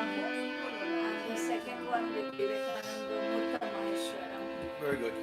and the second one with Vivekananda Murta Maheshwaram. Very good.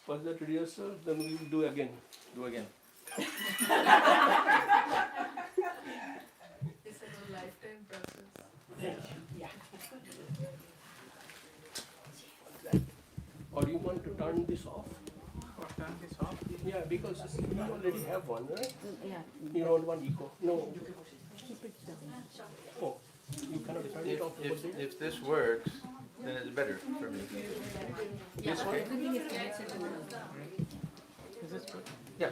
Was that rehearsal? Then we will do again. Do again. It's a lifetime process. Or do you want to turn this off? Or turn this off? Yeah, because you already have one, right? Yeah. You don't want echo. No. Keep it down. Oh, you cannot turn it off. If this works, then it's better for me. Yeah, This way? everything is connected to the Is this good? Yeah.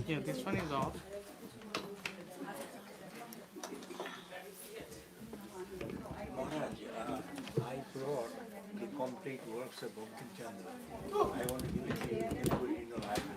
Yeah, this one is off. Maharaj, I brought the complete works of Bankim Chandra. I want to give it to you. You can put it in your library.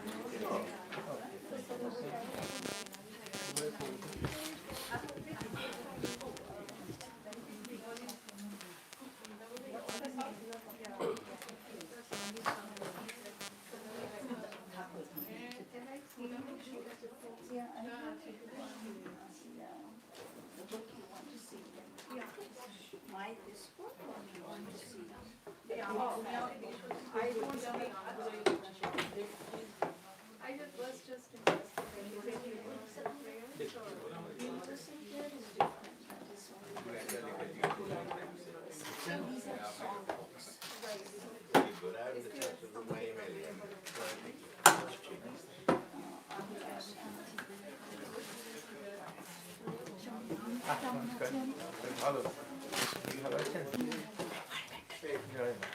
ভালো আপনি ভালো আছেন? জয় মা।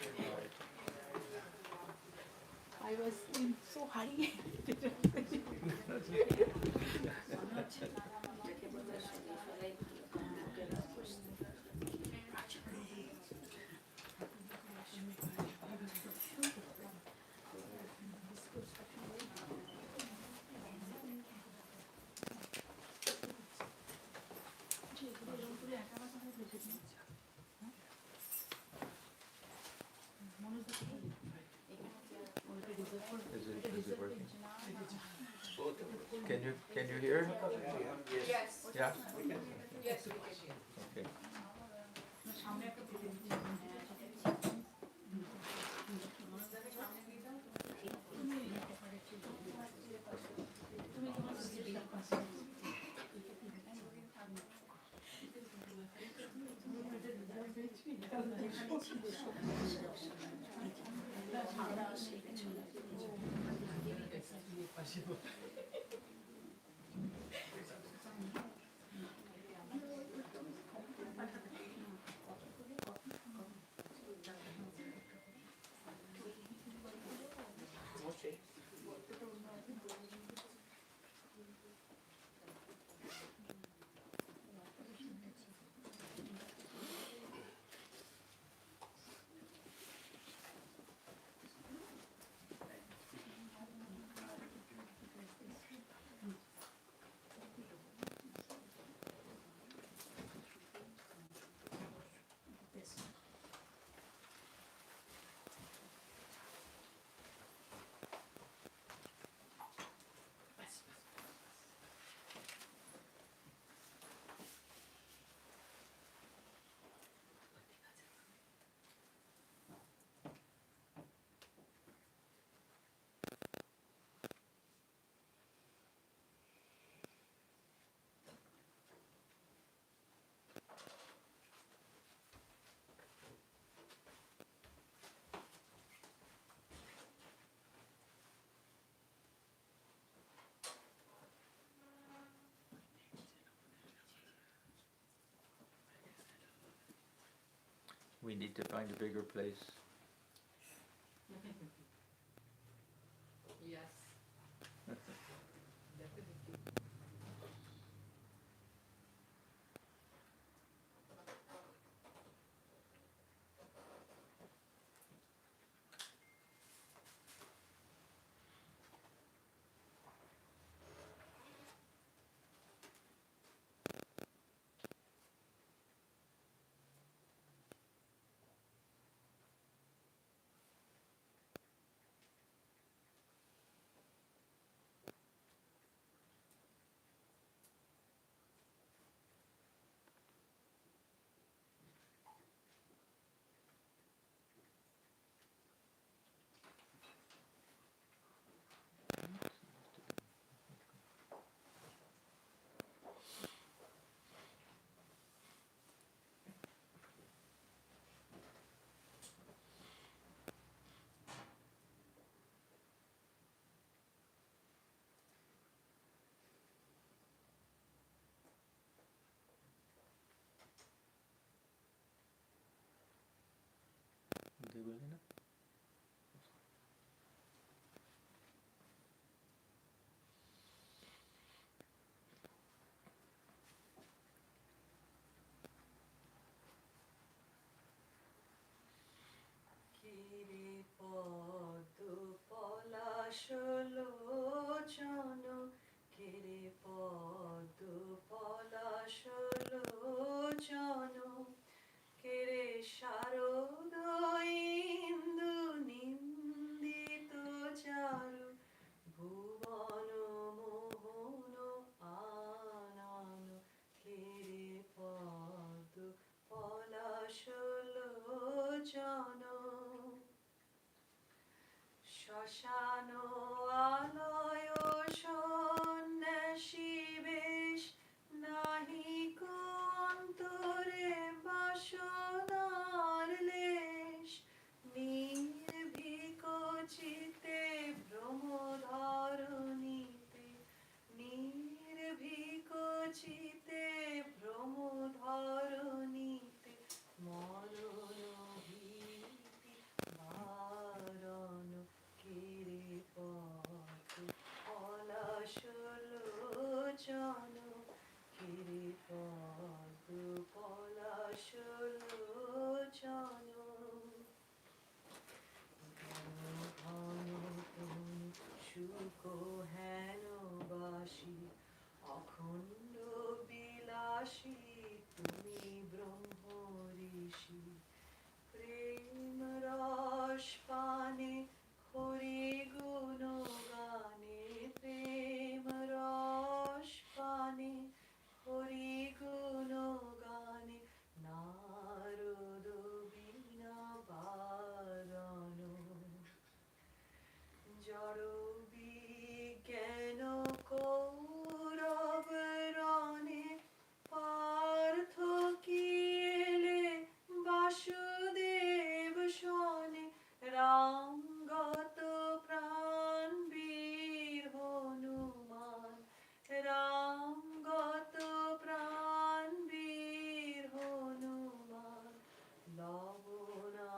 I was in so hurry. দেখে বোধহয় সবাই ফেলাই ভালো মুখে না বসতে। Is it working? Can you hear? Yes. Yeah? Yes, we can hear. Okay. We need to find a bigger place. Yes. কিরে পদ্ম পলাশলোচন কিরে পদ্ম পলাশলোচন কেরে শারদ ইন্দু নিন্দিত চারু ভুবন মোহন আনন কেরে পদ্ম পলাশলোচন শ্মশান আলয় সন্ন্যাসী বেশ নাহিক অন্তরে বাসনার পদ্ম পলাশ লোচন ঘন তনু শুক হেন বাসী অখণ্ড বিলাসী তুমি ব্রহ্ম ঋষি প্রেম রস পানে হরি গুণ গানে প্রেম রস পানে হরি গুণ গানে নারদ বীণা বাদন জড় বিজ্ঞান কৌরব রণে পার্থ কি এলে বাসুদেব শনে রামগত প্রাণ বীর হনুমান রামগত প্রাণ বীর হনুমান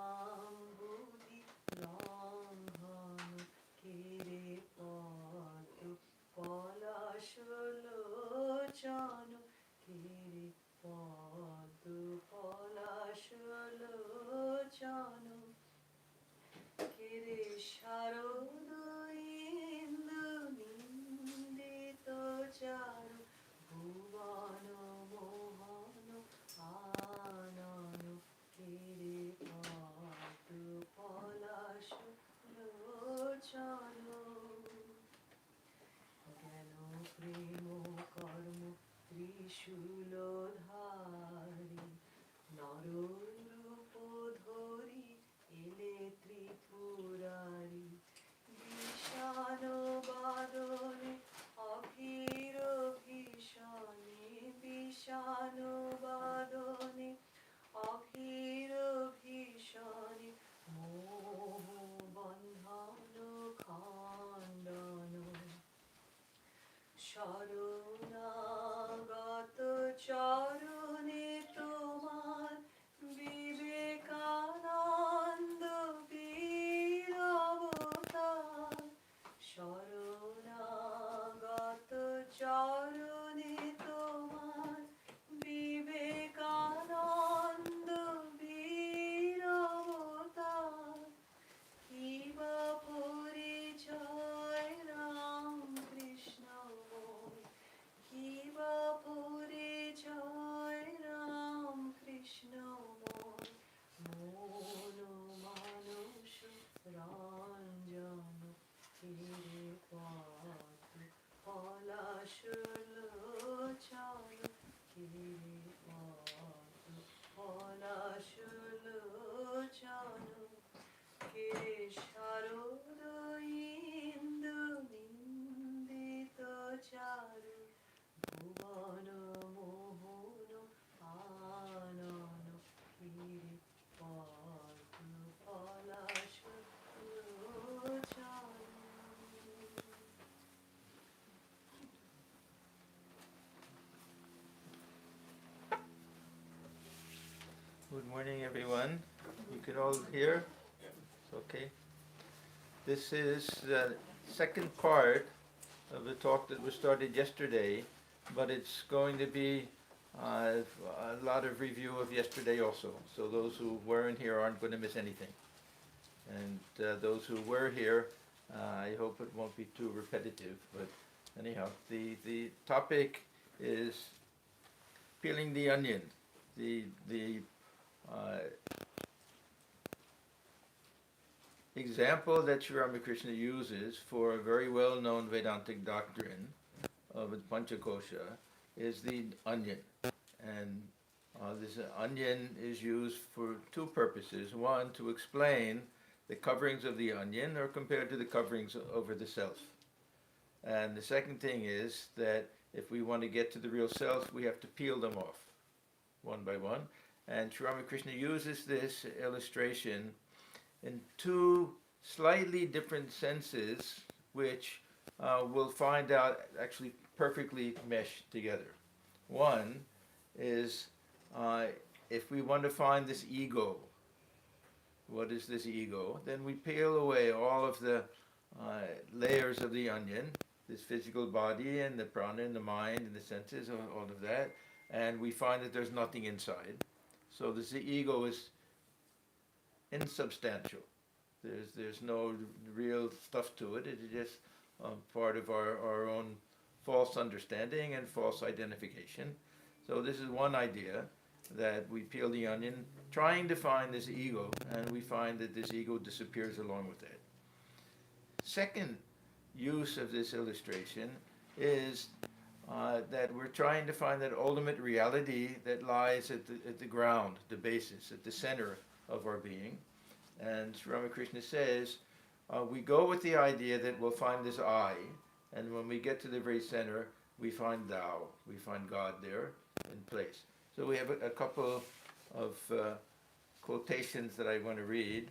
লবণাম্বুদি লঙ্ঘন কেরে পদ্ম পলাশ লোচন কেরে পদ্ম পলাশ লোচন কেরে শারদ ইন্দু নিন্দিত চারু ভুবন মোহন আনন কেরে পদ্ম পলাশ লোচন জ্ঞান প্রেম কর্ম ত্রিশূল ধারি নররূপ ধরি এলে ত্রিপুরারি বিষাণ বাদনে অভীর ভীষণে বিষাণ বাদনে অভীর ভীষণে মোহ বন্ধন খণ্ডন শরণাগত চরণে তোমার বিবেকানন্দ বীর অবতার শরণাগত চরণে তোমার বিবেকানন্দ বীর অবতার কিবা পরিচয় রাম কৃষ্ণ কিবা পরিচয় রাম কৃষ্ণ মন মানুষ রঞ্জন কেরে পদ্ম পলাশ লোচন কেরে পদ্ম পলাশ লোচন কেরে শারদ ইন্দু নিন্দিত চারু ভুবন মোহন আনন কেরে পদ্ম পলাশ লোচন Good morning, everyone. You can all hear? It's okay. This is the second part of the talk that was started yesterday, but it's going to be a lot of review of yesterday also. So those who weren't here aren't going to miss anything. And those who were here, I hope it won't be too repetitive. But anyhow, the topic is peeling the onion. The example that Sri Ramakrishna uses for a very well-known Vedantic doctrine of Panchakosha is the onion. And this onion is used for two purposes. One, to explain the coverings of the onion are compared to the coverings over the self. And the second thing is that if we want to get to the real self, we have to peel them off one by one. And Sri Ramakrishna uses this illustration in two slightly different senses, which we'll find out actually perfectly mesh together. One is if we want to find this ego, what is this ego? Then we peel away all of the layers of the onion, this physical body and the prana and the mind and the senses, all of that. and we find that there's nothing inside. So the ego is insubstantial. There's no real stuff to it. It's just part of our own false understanding and false identification. So this is one idea, that we peel the onion trying to find this ego, and we find that this ego disappears along with it. Second use of this illustration is that we're trying to find that ultimate reality that lies at the ground, the basis, at the center of our being. And Sri Ramakrishna says, we go with the idea that we'll find this I, and when we get to the very center, we find Tao, we find God there in place. So we have a couple of quotations that I want to read.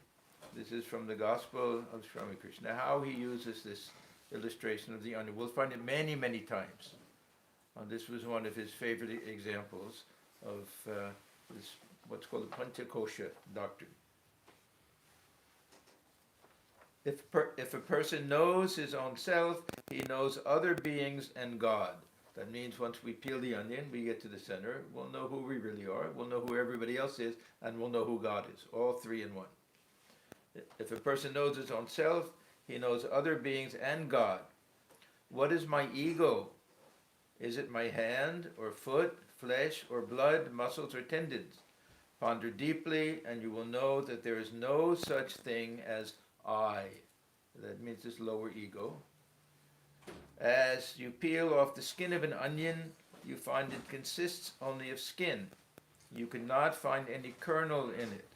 This is from the Gospel of Sri Ramakrishna, how he uses this illustration of the onion. We'll find it many, many times. This was one of his favorite examples of this, what's called the Panchakosha doctrine. If a person knows his own self, he knows other beings and God. That means once we peel the onion, we get to the center, we'll know who we really are, we'll know who everybody else is, and we'll know who God is, all three in one. If a person knows his own self, he knows other beings and God. What is my ego? Is it my hand or foot, flesh or blood, muscles or tendons? Ponder deeply, and you will know that there is no such thing as I. That means this lower ego. As you peel off the skin of an onion, you find it consists only of skin. You cannot find any kernel in it.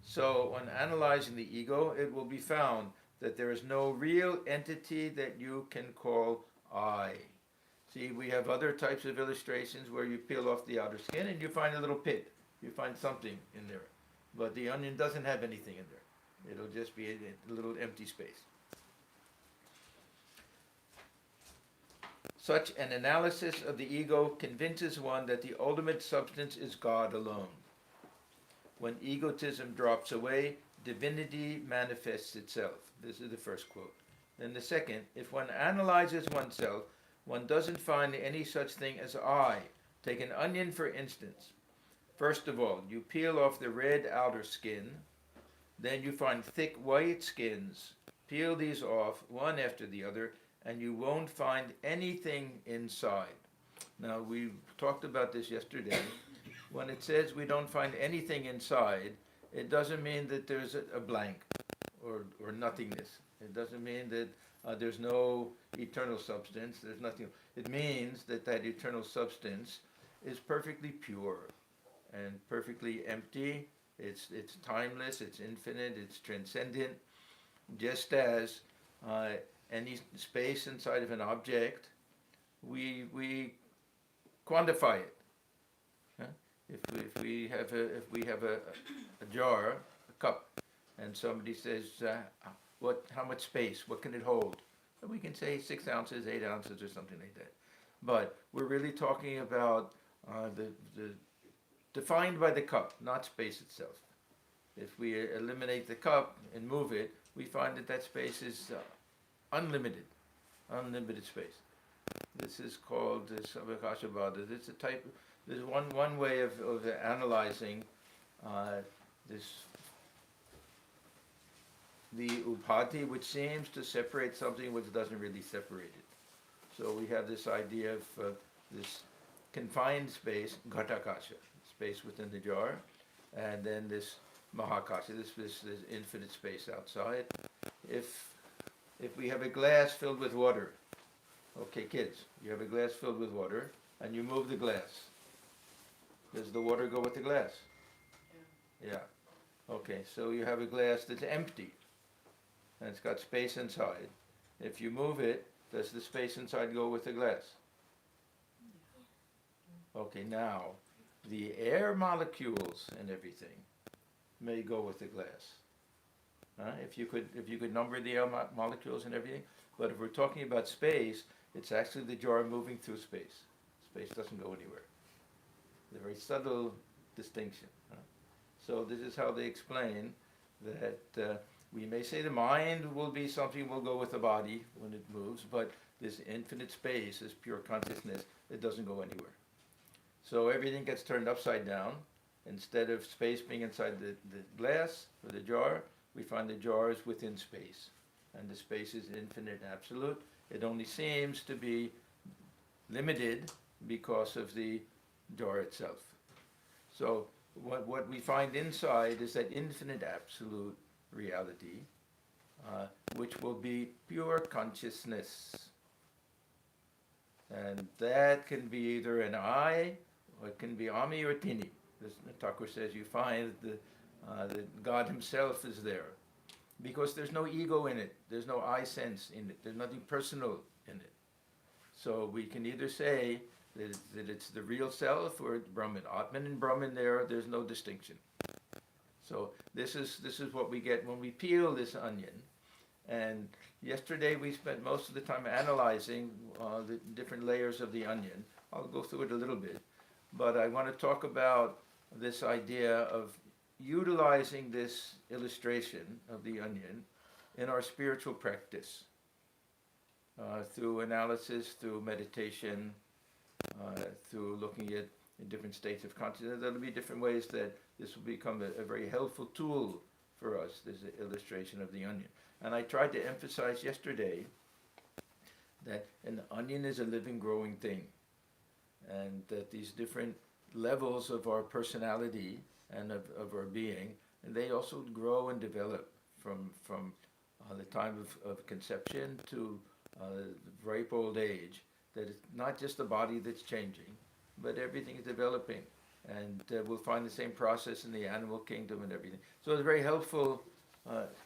So, when analyzing the ego, it will be found that there is no real entity that you can call I. See, we have other types of illustrations where you peel off the outer skin and you find a little pit. You find something in there. But the onion doesn't have anything in there. It'll just be a little empty space. Such an analysis of the ego convinces one that the ultimate substance is God alone. When egotism drops away, divinity manifests itself. This is the first quote. Then the second, if one analyzes oneself, one doesn't find any such thing as I. Take an onion, for instance. First of all, you peel off the red outer skin. Then you find thick white skins. Peel these off, one after the other, and you won't find anything inside. Now, we talked about this yesterday. When it says we don't find anything inside, it doesn't mean that there's a blank or nothingness. It doesn't mean that there's no eternal substance, there's nothing. It means that that eternal substance is perfectly pure and perfectly empty. It's timeless, it's infinite, it's transcendent. Just as any space inside of an object, we quantify it. Huh? If we have a jar, a cup, and somebody says, how much space? What can it hold? And we can say 6 ounces, 8 ounces, or something like that. But we're really talking about the defined by the cup, not space itself. If we eliminate the cup and move it, we find that space is unlimited space. This is called Savakashabhada. This is a type. This is one way of analyzing the upati, which seems to separate something which doesn't really separate it. So we have this idea of this confined space, ghatakasha, space within the jar, and then this mahakasha, this infinite space outside. If we have a glass filled with water, okay, kids, you have a glass filled with water, and you move the glass. Does the water go with the glass? Yeah. Okay, so you have a glass that's empty, and it's got space inside. If you move it, does the space inside go with the glass? Okay, now, the air molecules and everything may go with the glass. If you could number the air molecules and everything, but if we're talking about space, it's actually the jar moving through space. Space doesn't go anywhere. It's a very subtle distinction. So this is how they explain that we may say the mind will be something will go with the body when it moves, but this infinite space, this pure consciousness, it doesn't go anywhere. So everything gets turned upside down. Instead of space being inside the glass or the jar, we find the jar is within space. And the space is infinite and absolute. It only seems to be limited because of the jar itself. So what we find inside is that infinite absolute reality, which will be pure consciousness. And that can be either an I, or it can be Ami or Tini. As Thakur says, you find that God himself is there. Because there's no ego in it, there's no I sense in it, there's nothing personal in it. So we can either say that it's the real self or it's Brahman. Atman and Brahman there's no distinction. So this is what we get when we peel this onion. And yesterday we spent most of the time analyzing the different layers of the onion. I'll go through it a little bit. But I want to talk about this idea of utilizing this illustration of the onion in our spiritual practice. Through analysis, through meditation, through looking at different states of consciousness. There'll be different ways that this will become a very helpful tool for us, this illustration of the onion. And I tried to emphasize yesterday that an onion is a living, growing thing, and that these different levels of our personality and of our being, and they also grow and develop from the time of conception to ripe old age, that it's not just the body that's changing, but everything is developing. And we'll find the same process in the animal kingdom and everything. So it's a very helpful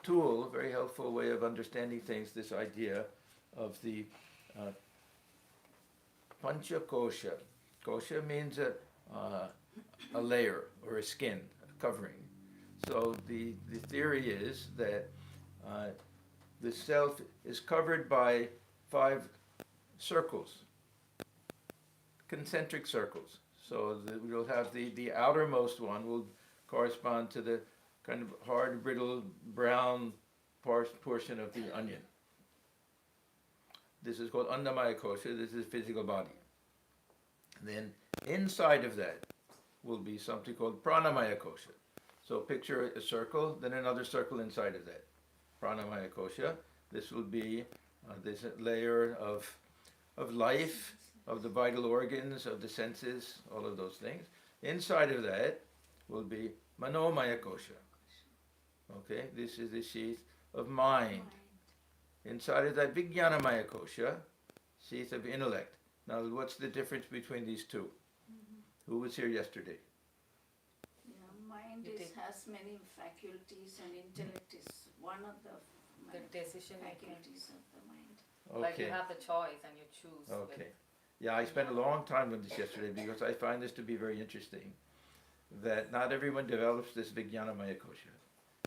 tool, a very helpful way of understanding things, this idea of the pancha kosha. Kosha means a layer or a skin, a covering. So the theory is that the self is covered by 5 circles, concentric circles. So we'll have the outermost one will correspond to the kind of hard, brittle, brown portion of the onion. This is called Annamaya Kosha. This is physical body. And then inside of that will be something called Pranamaya Kosha. So picture a circle, then another circle inside of that. Pranamaya Kosha. This will be this layer of life, of the vital organs, of the senses, all of those things. Inside of that will be Manomaya Kosha. Okay, this is the sheath of mind. Inside of that Vijnanamaya Kosha, sheath of intellect. Now, what's the difference between these two? Who was here yesterday? Mind has many faculties and intellect is one of the decision making. faculties of the mind. Okay. Like you have the choice and you choose. Okay. Yeah, I spent a long time with this yesterday because I find this to be very interesting. That not everyone develops this Vijnanamaya Kosha.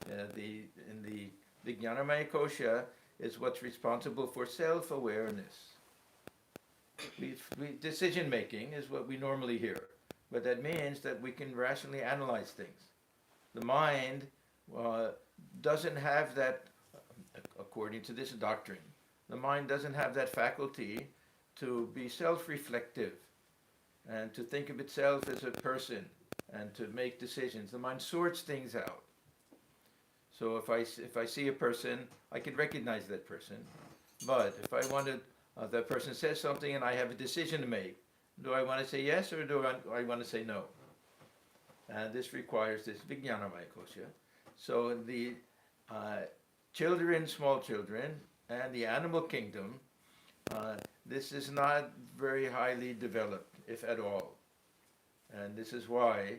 In the Vijnanamaya Kosha is what's responsible for self-awareness. Decision making is what we normally hear, but that means that we can rationally analyze things. The mind doesn't have that, according to this doctrine, the mind doesn't have that faculty to be self-reflective and to think of itself as a person and to make decisions. The mind sorts things out. So if I see a person, I can recognize that person. But if I wanted, that person says something and I have a decision to make, do I want to say yes or do I want to say no? And this requires this Vijnanamaya Kosha. So the children, small children, and the animal kingdom, this is not very highly developed, if at all. And this is why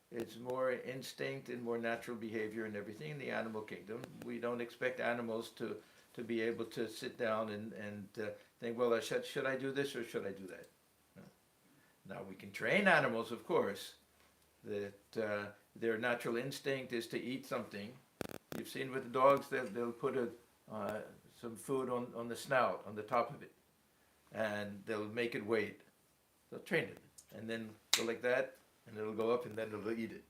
it's more instinct and more natural behavior and everything in the animal kingdom. We don't expect animals to be able to sit down and think, well, should I do this or should I do that? Now we can train animals, of course, that their natural instinct is to eat something. You've seen with the dogs, they'll put some food on the snout, on the top of it, and they'll make it wait. They'll train it, and then go like that, and it'll go up, and then it'll eat it.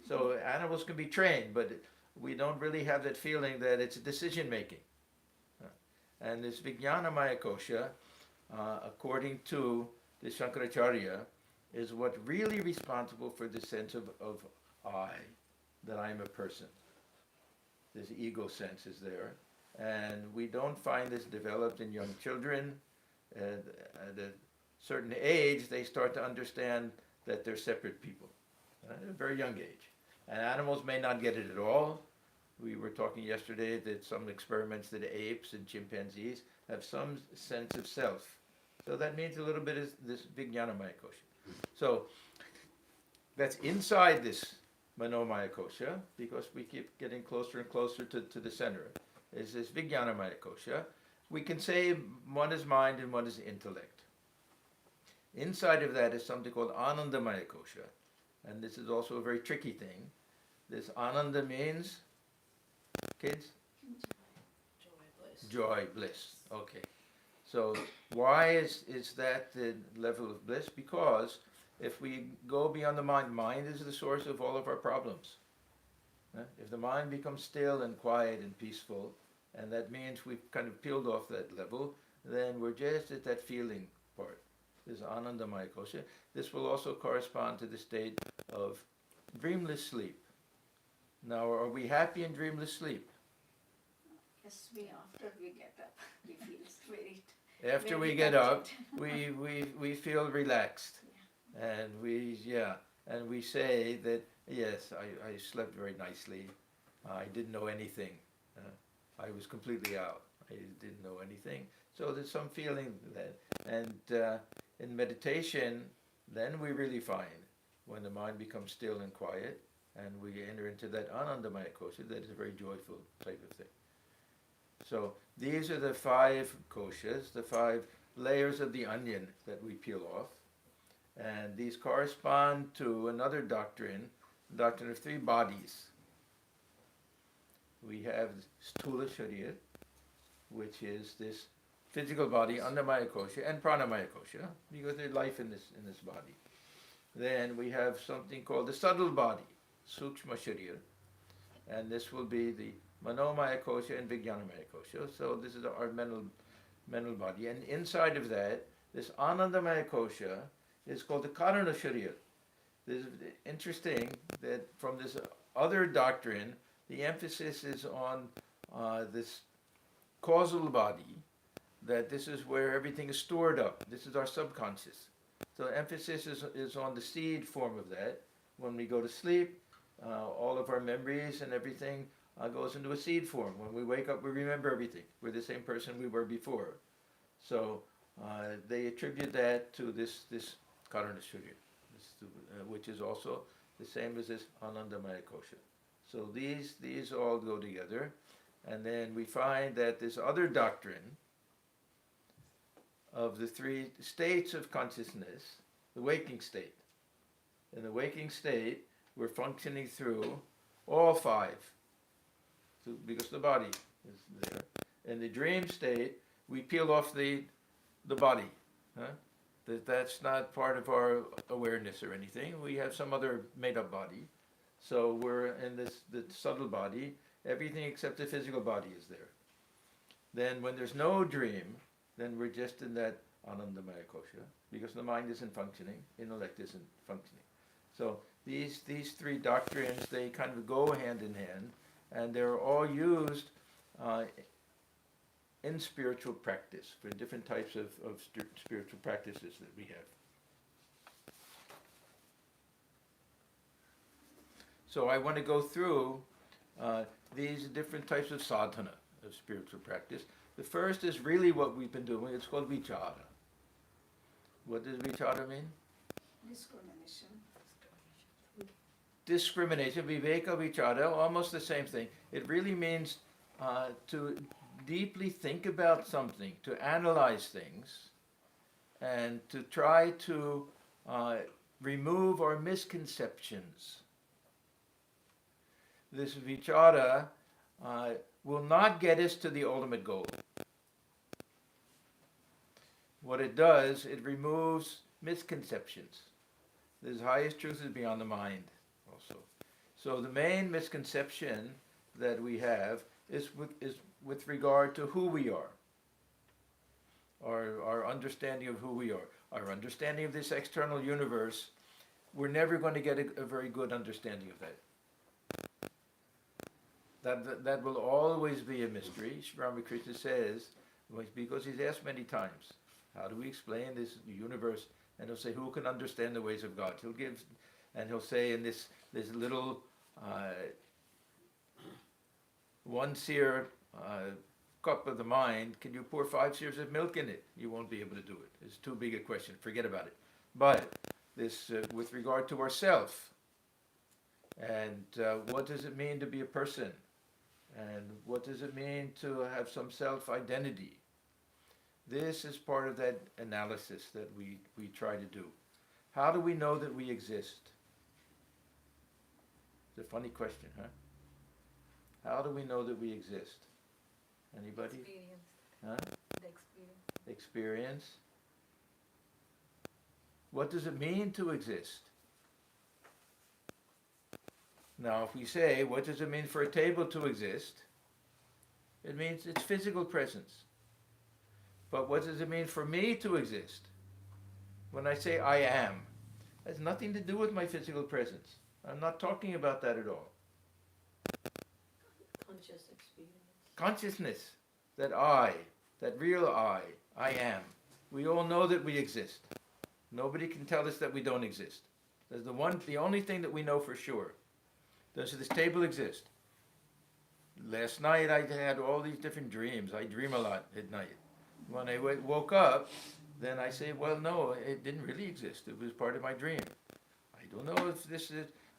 So animals can be trained, but we don't really have that feeling that it's decision making. And this Vijnanamaya Kosha, according to the Shankaracharya, is what really responsible for the sense of I, that I'm a person. This ego sense is there. And we don't find this developed in young children. At a certain age, they start to understand that they're separate people, at a very young age. And animals may not get it at all. We were talking yesterday that some experiments that apes and chimpanzees have some sense of self. So that means a little bit of this Vijnanamaya kosha. So that's inside this Manomaya kosha, because we keep getting closer and closer to the center. Is this Vijnanamaya kosha. We can say one is mind and one is intellect. Inside of that is something called Anandamaya kosha. And this is also a very tricky thing. This Ananda means, kids? Joy, bliss. Okay. So why is that the level of bliss? Because if we go beyond the mind, mind is the source of all of our problems. If the mind becomes still and quiet and peaceful, and that means we've kind of peeled off that level, then we're just at that feeling part. This Anandamaya kosha. This will also correspond to the state of dreamless sleep. Now, are we happy in dreamless sleep? Yes, after we get up, we feel very. After very we get up, content. we feel relaxed. And we say that, yes, I slept very nicely. I didn't know anything. I was completely out. I didn't know anything. So there's some feeling that. And in meditation, then we really find when the mind becomes still and quiet, and we enter into that Anandamaya kosha, that is a very joyful type of thing. So these are the 5 koshas, the 5 layers of the onion that we peel off. And these correspond to another doctrine, the doctrine of 3 bodies. We have Sthula Sharira, which is this physical body, Annamaya kosha, and Pranamaya kosha, because there's life in this body. Then we have something called the subtle body, Sukshma Sharira, and this will be the Manomaya kosha and Vijnanamaya kosha. So this is our mental body. And inside of that, this Anandamaya kosha is called the Karana Sharira. This is interesting that from this other doctrine, the emphasis is on this causal body, that this is where everything is stored up. This is our subconscious. So emphasis is on the seed form of that. When we go to sleep, all of our memories and everything goes into a seed form. When we wake up, we remember everything. We're the same person we were before. So they attribute that to this Karana Sharira, which is also the same as this Anandamaya kosha. So these all go together. And then we find that this other doctrine of the 3 states of consciousness, the waking state. In the waking state, we're functioning through all 5, because the body is there. In the dream state, we peel off the body. That's not part of our awareness or anything. We have some other made-up body. So we're in the subtle body. Everything except the physical body is there. Then when there's no dream, then we're just in that Anandamaya kosha, because the mind isn't functioning, intellect isn't functioning. So these 3 doctrines, they kind of go hand in hand, and they're all used in spiritual practice, for different types of spiritual practices that we have. So I want to go through these different types of sadhana, of spiritual practice. The first is really what we've been doing. It's called vichara. What does vichara mean? Discrimination. Discrimination, viveka, vichara, almost the same thing. It really means to deeply think about something, to analyze things, and to try to remove our misconceptions. This vichara will not get us to the ultimate goal. What it does, it removes misconceptions. The highest truth is beyond the mind also. So the main misconception that we have is with regard to who we are, our understanding of who we are. our understanding of this external universe, we're never going to get a very good understanding of that. That will always be a mystery. Sri Ramakrishna says, because he's asked many times, how do we explain this universe? And he'll say, who can understand the ways of God? He'll say in this little 1 seer cup of the mind, can you pour 5 seers of milk in it? You won't be able to do it. It's too big a question. Forget about it. But this, with regard to ourself, and what does it mean to be a person? And what does it mean to have some self-identity? This is part of that analysis that we try to do. How do we know that we exist? It's a funny question, huh? How do we know that we exist? Anybody? Experience. Huh? The experience. Experience. What does it mean to exist? Now, if we say, what does it mean for a table to exist? It means its physical presence. But what does it mean for me to exist? When I say I am, it has nothing to do with my physical presence. I'm not talking about that at all. Conscious experience. Consciousness, that real I am. We all know that we exist. Nobody can tell us that we don't exist. That's the only thing that we know for sure. Does this table exist? Last night I had all these different dreams. I dream a lot at night. When I woke up, then I say, well, no, it didn't really exist. It was part of my dream. I don't know if this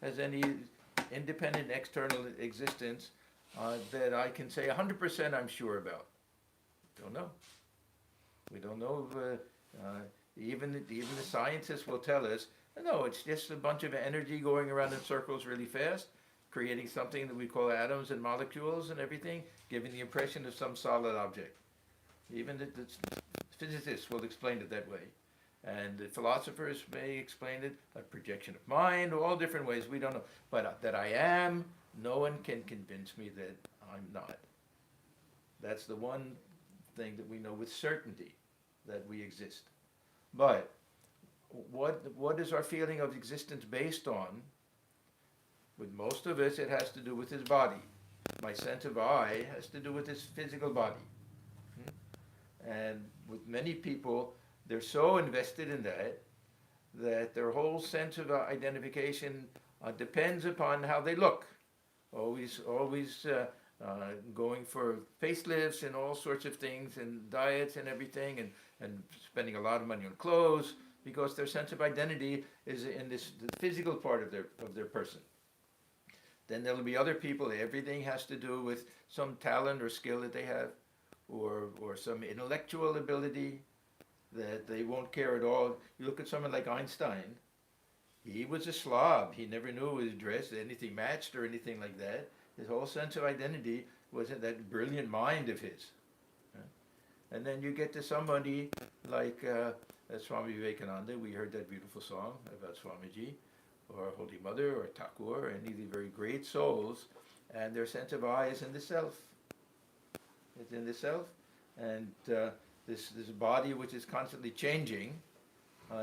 has any independent external existence that I can say 100% I'm sure about. Don't know. We don't know. Even the scientists will tell us, no, it's just a bunch of energy going around in circles really fast, creating something that we call atoms and molecules and everything, giving the impression of some solid object. Even the physicists will explain it that way. And the philosophers may explain it, a projection of mind, all different ways, we don't know. But that I am, no one can convince me that I'm not. That's the one thing that we know with certainty, that we exist. But what is our feeling of existence based on? With most of us, it has to do with his body. My sense of I has to do with his physical body. And with many people, they're so invested in that their whole sense of identification depends upon how they look. Always going for facelifts and all sorts of things and diets and everything and spending a lot of money on clothes because their sense of identity is in the physical part of their person. Then there'll be other people, everything has to do with some talent or skill that they have or some intellectual ability that they won't care at all. You look at someone like Einstein, he was a slob. He never knew his dress, anything matched or anything like that. His whole sense of identity was in that brilliant mind of his. And then you get to somebody like Swami Vivekananda. We heard that beautiful song about Swamiji, or Holy Mother, or Thakur, any of the very great souls, and their sense of I is in the self. It's in the self, and this body which is constantly changing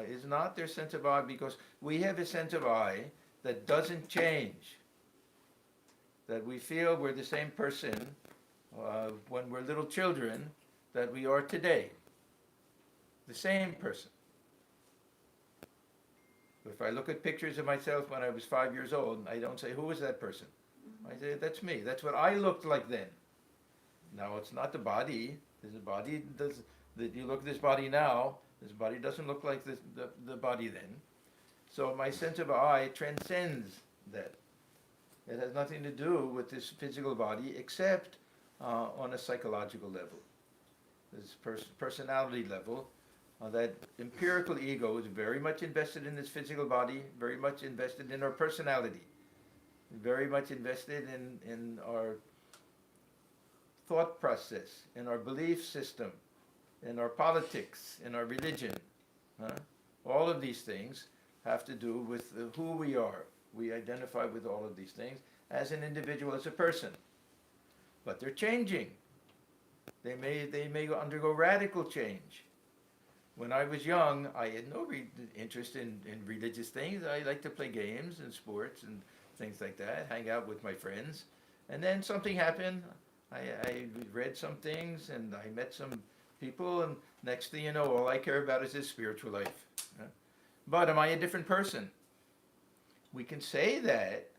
is not their sense of I, because we have a sense of I that doesn't change. That we feel we're the same person when we're little children that we are today. The same person. If I look at pictures of myself when I was 5 years old, I don't say, who is that person? I say, that's me. That's what I looked like then. Now, it's not the body. You look at this body now, this body doesn't look like the body then. So my sense of I transcends that. It has nothing to do with this physical body except on a psychological level. This personality level. That empirical ego is very much invested in this physical body, very much invested in our personality, very much invested in our thought process, in our belief system, in our politics, in our religion. All of these things have to do with who we are. We identify with all of these things as an individual, as a person. But they're changing. They may undergo radical change. When I was young, I had no interest in religious things. I liked to play games and sports and things like that, hang out with my friends. And then something happened. I read some things and I met some people, and next thing you know, all I care about is this spiritual life. But am I a different person? We can say that.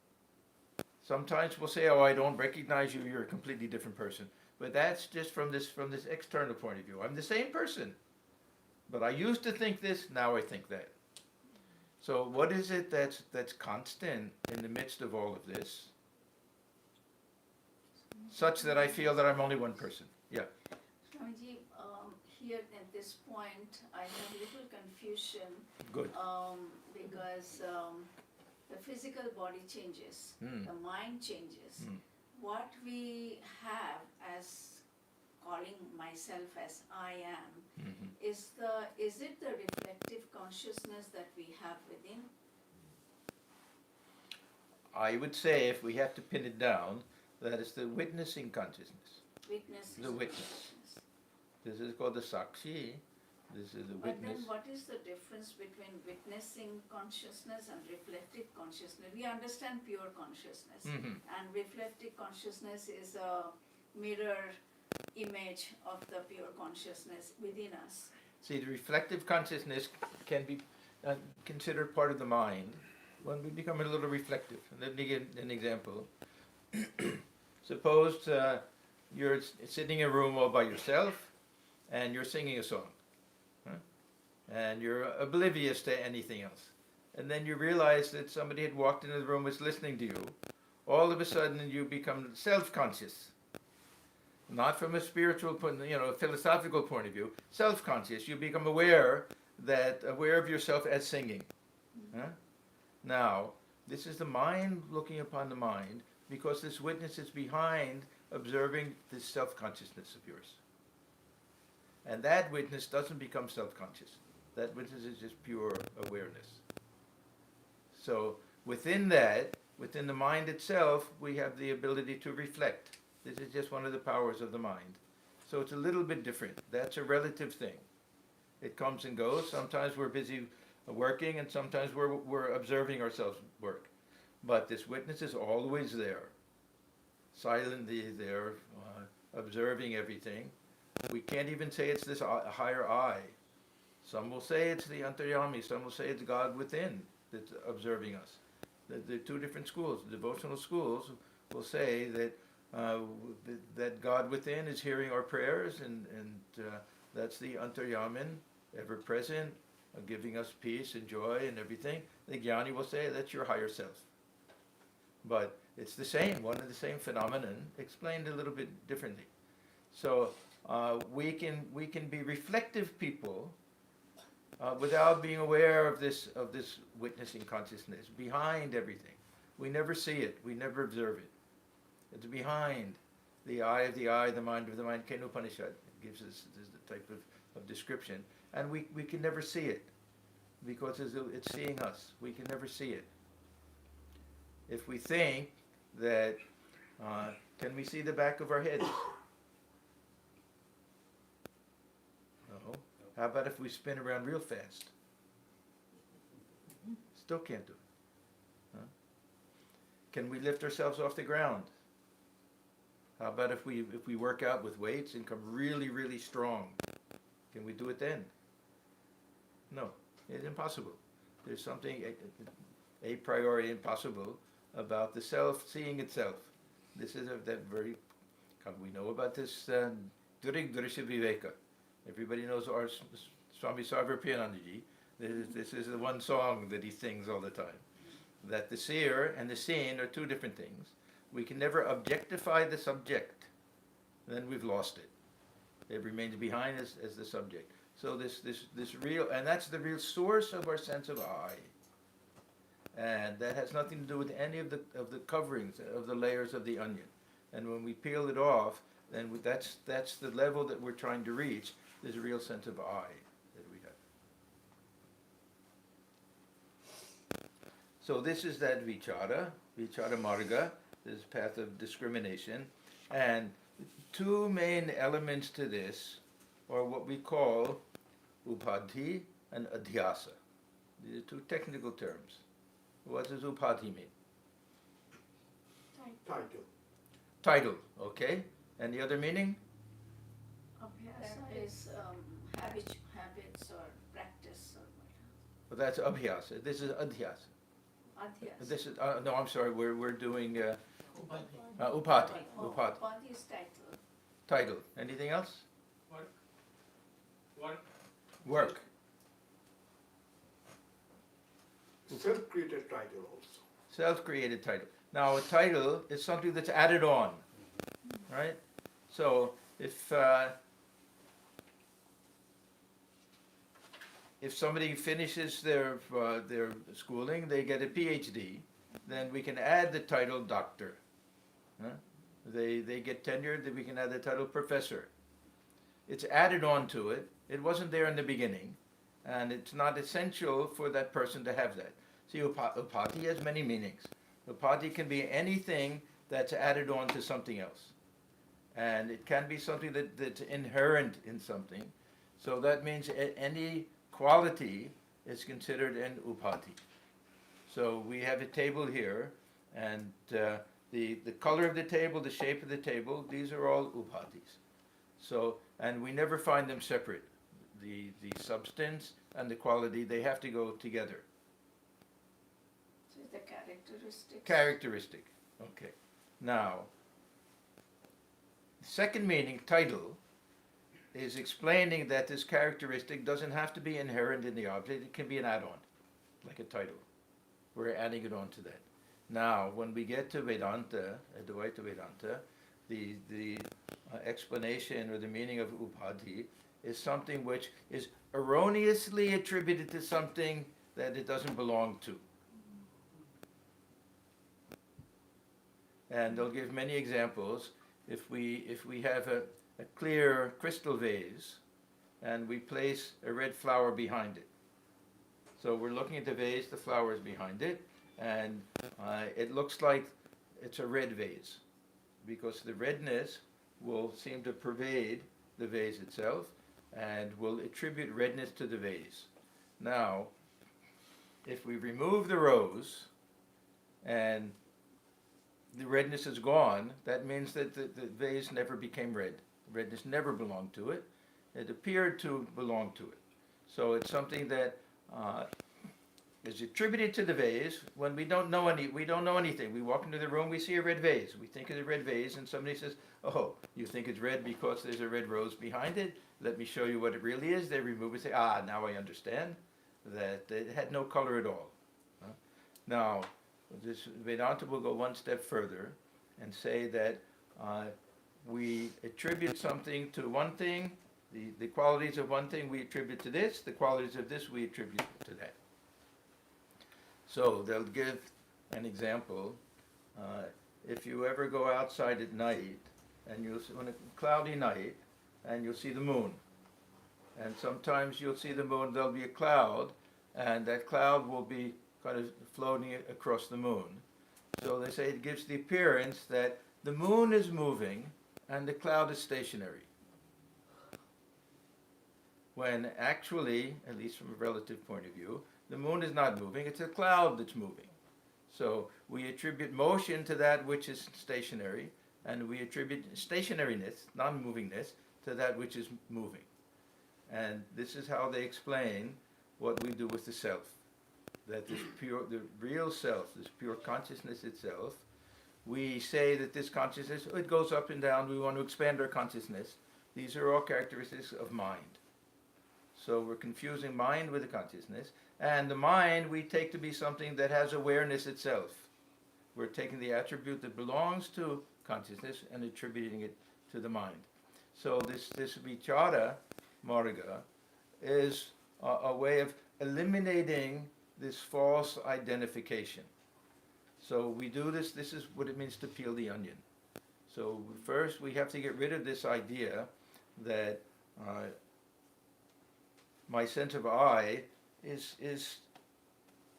Sometimes we'll say, "Oh, I don't recognize you. You're a completely different person." But that's just from this external point of view. I'm the same person, but I used to think this. Now I think that. So what is it that's constant in the midst of all of this, such that I feel that I'm only one person? Yeah. Swamiji, here at this point, I have little confusion Good. because the physical body changes, the mind changes. What we have as calling myself as I am, is it the reflective consciousness that we have within? I would say, if we have to pin it down, that is the witnessing consciousness. Witness. The witness. This is called the sakshi. This is the But witness. then what is the difference between witnessing consciousness and reflective consciousness? We understand pure consciousness, and reflective consciousness is a mirror image of the pure consciousness within us. See, the reflective consciousness can be considered part of the mind when we become a little reflective. And let me give an example. Suppose you're sitting in a room all by yourself and you're singing a song. And you're oblivious to anything else. And then you realize that somebody had walked into the room, was listening to you. All of a sudden you become self-conscious. Not from a spiritual point, a philosophical point of view. Self-conscious. You become aware of yourself as singing. Now, this is the mind looking upon the mind, because this witness is behind observing this self-consciousness of yours. And that witness doesn't become self-conscious. That witness is just pure awareness. So within that, within the mind itself, we have the ability to reflect. This is just one of the powers of the mind. So it's a little bit different. That's a relative thing. It comes and goes. Sometimes we're busy working, and sometimes we're observing ourselves work. But this witness is always there, silently there, observing everything. We can't even say it's this higher I. Some will say it's the antaryami, some will say it's God within that's observing us. The two different schools, the devotional schools, will say that God within is hearing our prayers, and that's the antaryamin, ever present, giving us peace and joy and everything. The jnani will say that's your higher self. But it's the same, one of the same phenomenon, explained a little bit differently. So we can be reflective people without being aware of this witnessing consciousness behind everything. We never see it. We never observe it. It's behind the eye of the eye, the mind of the mind. Kena Upanishad gives us the type of description, and we can never see it because it's seeing us. We can never see it. If we think that, can we see the back of our heads? No. How about if we spin around real fast? Still can't do it. Can we lift ourselves off the ground? How about if we work out with weights and come really, really strong? Can we do it then? No, it's impossible. There's something a priori impossible about the self seeing itself. This is that very, we know about this Durig Drisha Viveka. Everybody knows our Swami Sarvapriyanandaji. This is the one song that he sings all the time. That the seer and the seen are two different things. We can never objectify the subject. Then we've lost it. It remains behind as the subject. So this real, and that's the real source of our sense of I. And that has nothing to do with any of the coverings, of the layers of the onion. And when we peel it off, then that's the level that we're trying to reach. There's a real sense of I that we have. So this is that vichara marga, this path of discrimination. And two main elements to this are what we call upadhi and adhyasa. These are two technical terms. What does upadhi mean? Title. Title, okay. And the other meaning? Abhyasa is habits or practice or whatever. Well, that's abhyasa. This is adhyasa. Adhyasa. This is, no, I'm sorry, we're doing Upadhi. upati. Oh, Upati. Upadhi is title. Title. Anything else? Work. Work. Self-created title also. Self-created title. Now, a title is something that's added on, right? So, if somebody finishes their schooling, they get a PhD, then we can add the title doctor. Huh? They get tenured, then we can add the title professor. It's added on to it. It wasn't there in the beginning, and it's not essential for that person to have that. See, upati has many meanings. Upati can be anything that's added on to something else. And it can be something that's inherent in something. So that means any quality is considered an upati. So we have a table here, and the color of the table, the shape of the table, these are all upatis. So, and we never find them separate. The substance and the quality, they have to go together. So the characteristics. Characteristic. Okay. Now, the second meaning, title, is explaining that this characteristic doesn't have to be inherent in the object. It can be an add-on, like a title. We're adding it on to that. Now, when we get to Vedanta, Advaita Vedanta, the explanation or the meaning of upadhi is something which is erroneously attributed to something that it doesn't belong to. And they'll give many examples. If we have a clear crystal vase and we place a red flower behind it. So we're looking at the vase, the flower is behind it, and it looks like it's a red vase because the redness will seem to pervade the vase itself and will attribute redness to the vase. Now, if we remove the rose and the redness is gone, that means that the vase never became red. Redness never belonged to it. It appeared to belong to it. So it's something that is attributed to the vase when we don't know anything. We walk into the room, we see a red vase. We think it's a red vase, and somebody says, "Oh, you think it's red because there's a red rose behind it? Let me show you what it really is." They remove it, say, "Ah, now I understand that it had no color at all." Now, this Vedanta will go one step further and say that we attribute something to one thing, the qualities of one thing we attribute to this, the qualities of this we attribute to that. So they'll give an example. If you ever go outside at night, and on a cloudy night, and you'll see the moon. And sometimes you'll see the moon, there'll be a cloud, and that cloud will be kind of floating across the moon. So they say it gives the appearance that the moon is moving and the cloud is stationary. When actually, at least from a relative point of view, the moon is not moving, it's a cloud that's moving. So we attribute motion to that which is stationary, and we attribute stationariness, non-movingness, to that which is moving. And this is how they explain what we do with the self. That this pure, the real self, this pure consciousness itself, we say that this consciousness, it goes up and down, we want to expand our consciousness. These are all characteristics of mind. So we're confusing mind with the consciousness, and the mind we take to be something that has awareness itself. We're taking the attribute that belongs to consciousness and attributing it to the mind. So this vichara marga is a way of eliminating this false identification. So we do this is what it means to peel the onion. So first we have to get rid of this idea that my sense of I is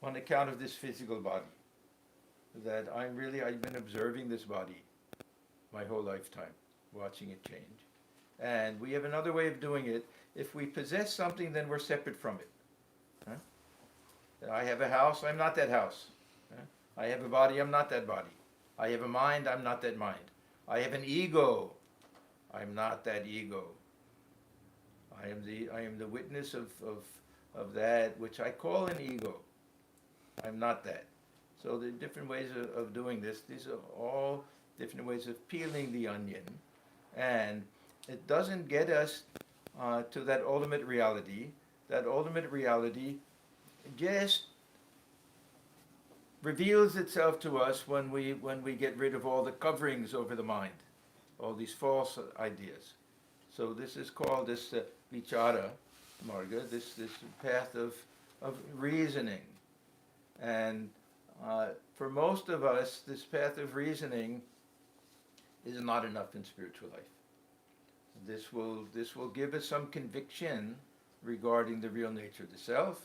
on account of this physical body. That I've been observing this body my whole lifetime, watching it change. And we have another way of doing it. If we possess something, then we're separate from it. Huh? I have a house, I'm not that house. Huh? I have a body, I'm not that body. I have a mind, I'm not that mind. I have an ego, I'm not that ego. I am the witness of that which I call an ego. I'm not that. So there are different ways of doing this. These are all different ways of peeling the onion. And it doesn't get us to that ultimate reality. That ultimate reality just reveals itself to us when we get rid of all the coverings over the mind, all these false ideas. So this is called this vichara marga, this path of reasoning. And for most of us, this path of reasoning is not enough in spiritual life. This will give us some conviction regarding the real nature of the self,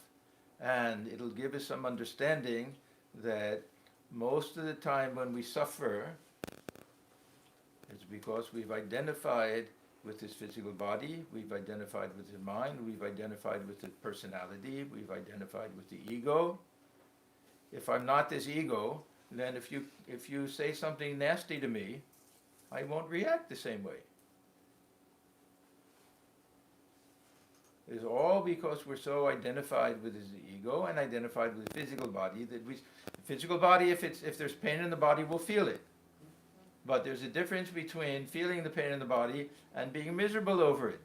and it'll give us some understanding that most of the time when we suffer, it's because we've identified with this physical body, we've identified with the mind, we've identified with the personality, we've identified with the ego. If I'm not this ego, then if you say something nasty to me, I won't react the same way. It's all because we're so identified with his ego and identified with the physical body that the physical body, if there's pain in the body, we'll feel it. But there's a difference between feeling the pain in the body and being miserable over it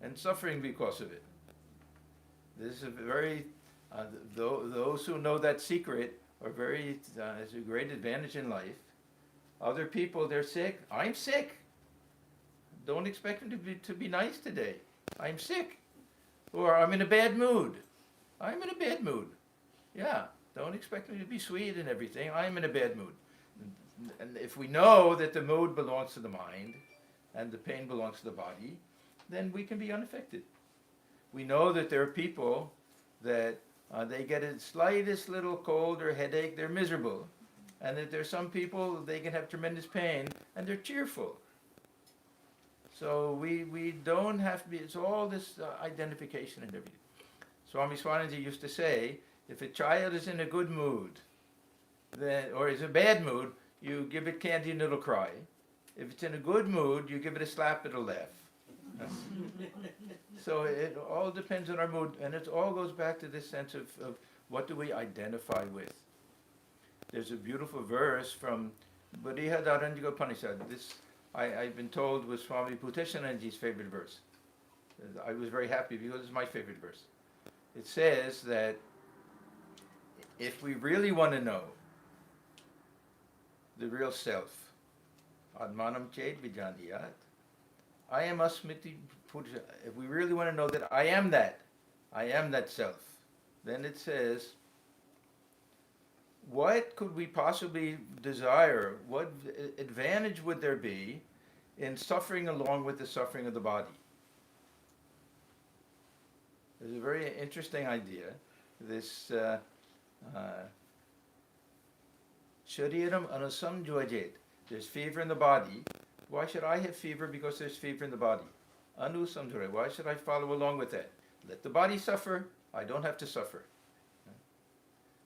and suffering because of it. This is a very, those who know that secret are very, it's a great advantage in life. Other people, they're sick. I'm sick. Don't expect them to be nice today. I'm sick. Or I'm in a bad mood. I'm in a bad mood. Yeah, don't expect me to be sweet and everything. I'm in a bad mood. And if we know that the mood belongs to the mind and the pain belongs to the body, then we can be unaffected. We know that there are people that they get a slightest little cold or headache, they're miserable. And that there are some people, they can have tremendous pain and they're cheerful. So we don't have to be, it's all this identification and everything. Swami Swananji used to say, if a child is in a good mood, then, or is in a bad mood, you give it candy and it'll cry. If it's in a good mood, you give it a slap, it'll laugh. So it all depends on our mood, and it all goes back to this sense of what do we identify with. There's a beautiful verse from Brihadaranyaka Upanishad. This, I've been told, was Swami Bhuteshananji's favorite verse. I was very happy because it's my favorite verse. It says that if we really want to know the real self, Atmanam Ched Vijaniyat, I am Asmiti Purusha. If we really want to know that I am that self, then it says, what could we possibly desire? What advantage would there be in suffering along with the suffering of the body? There's a very interesting idea. This Shariram anusam juajet. There's fever in the body. Why should I have fever? Because there's fever in the body. Anusam juajet. Why should I follow along with that? Let the body suffer. I don't have to suffer.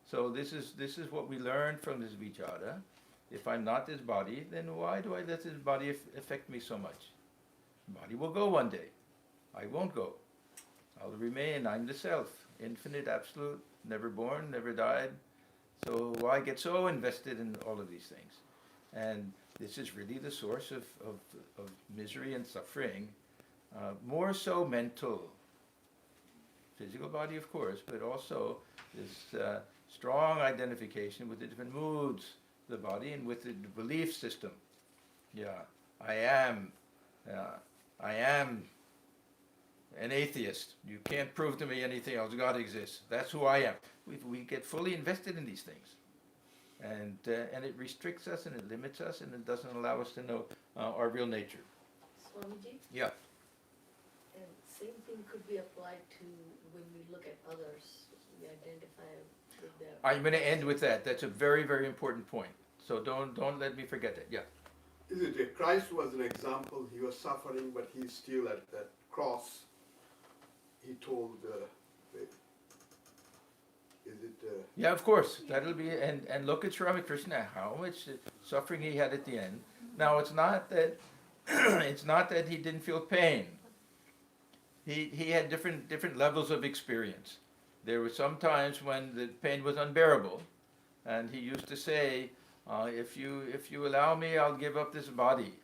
So this is what we learn from this vichara. If I'm not this body, then why do I let this body affect me so much? The body will go one day. I won't go. I'll remain. I'm the self. Infinite, absolute, never born, never died. So why get so invested in all of these things? And this is really the source of misery and suffering. More so mental. Physical body, of course, but also this strong identification with the different moods of the body and with the belief system. Yeah, I am an atheist. You can't prove to me anything else. God exists. That's who I am. We get fully invested in these things, and it restricts us and it limits us and it doesn't allow us to know our real nature. Swamiji? Yeah. And same thing could be applied to when we look at others. We identify with their. I'm going to end with that. That's a very, very important point. So don't let me forget that. Yeah. Is it Christ was an example? He was suffering, but he's still at that cross. He told, is it? Yeah, of course. That'll be and look at Sri Ramakrishna, how much suffering he had at the end. Now it's not that it's not that he didn't feel pain. He had different levels of experience. There were some times when the pain was unbearable, and he used to say, if you allow me, I'll give up this body,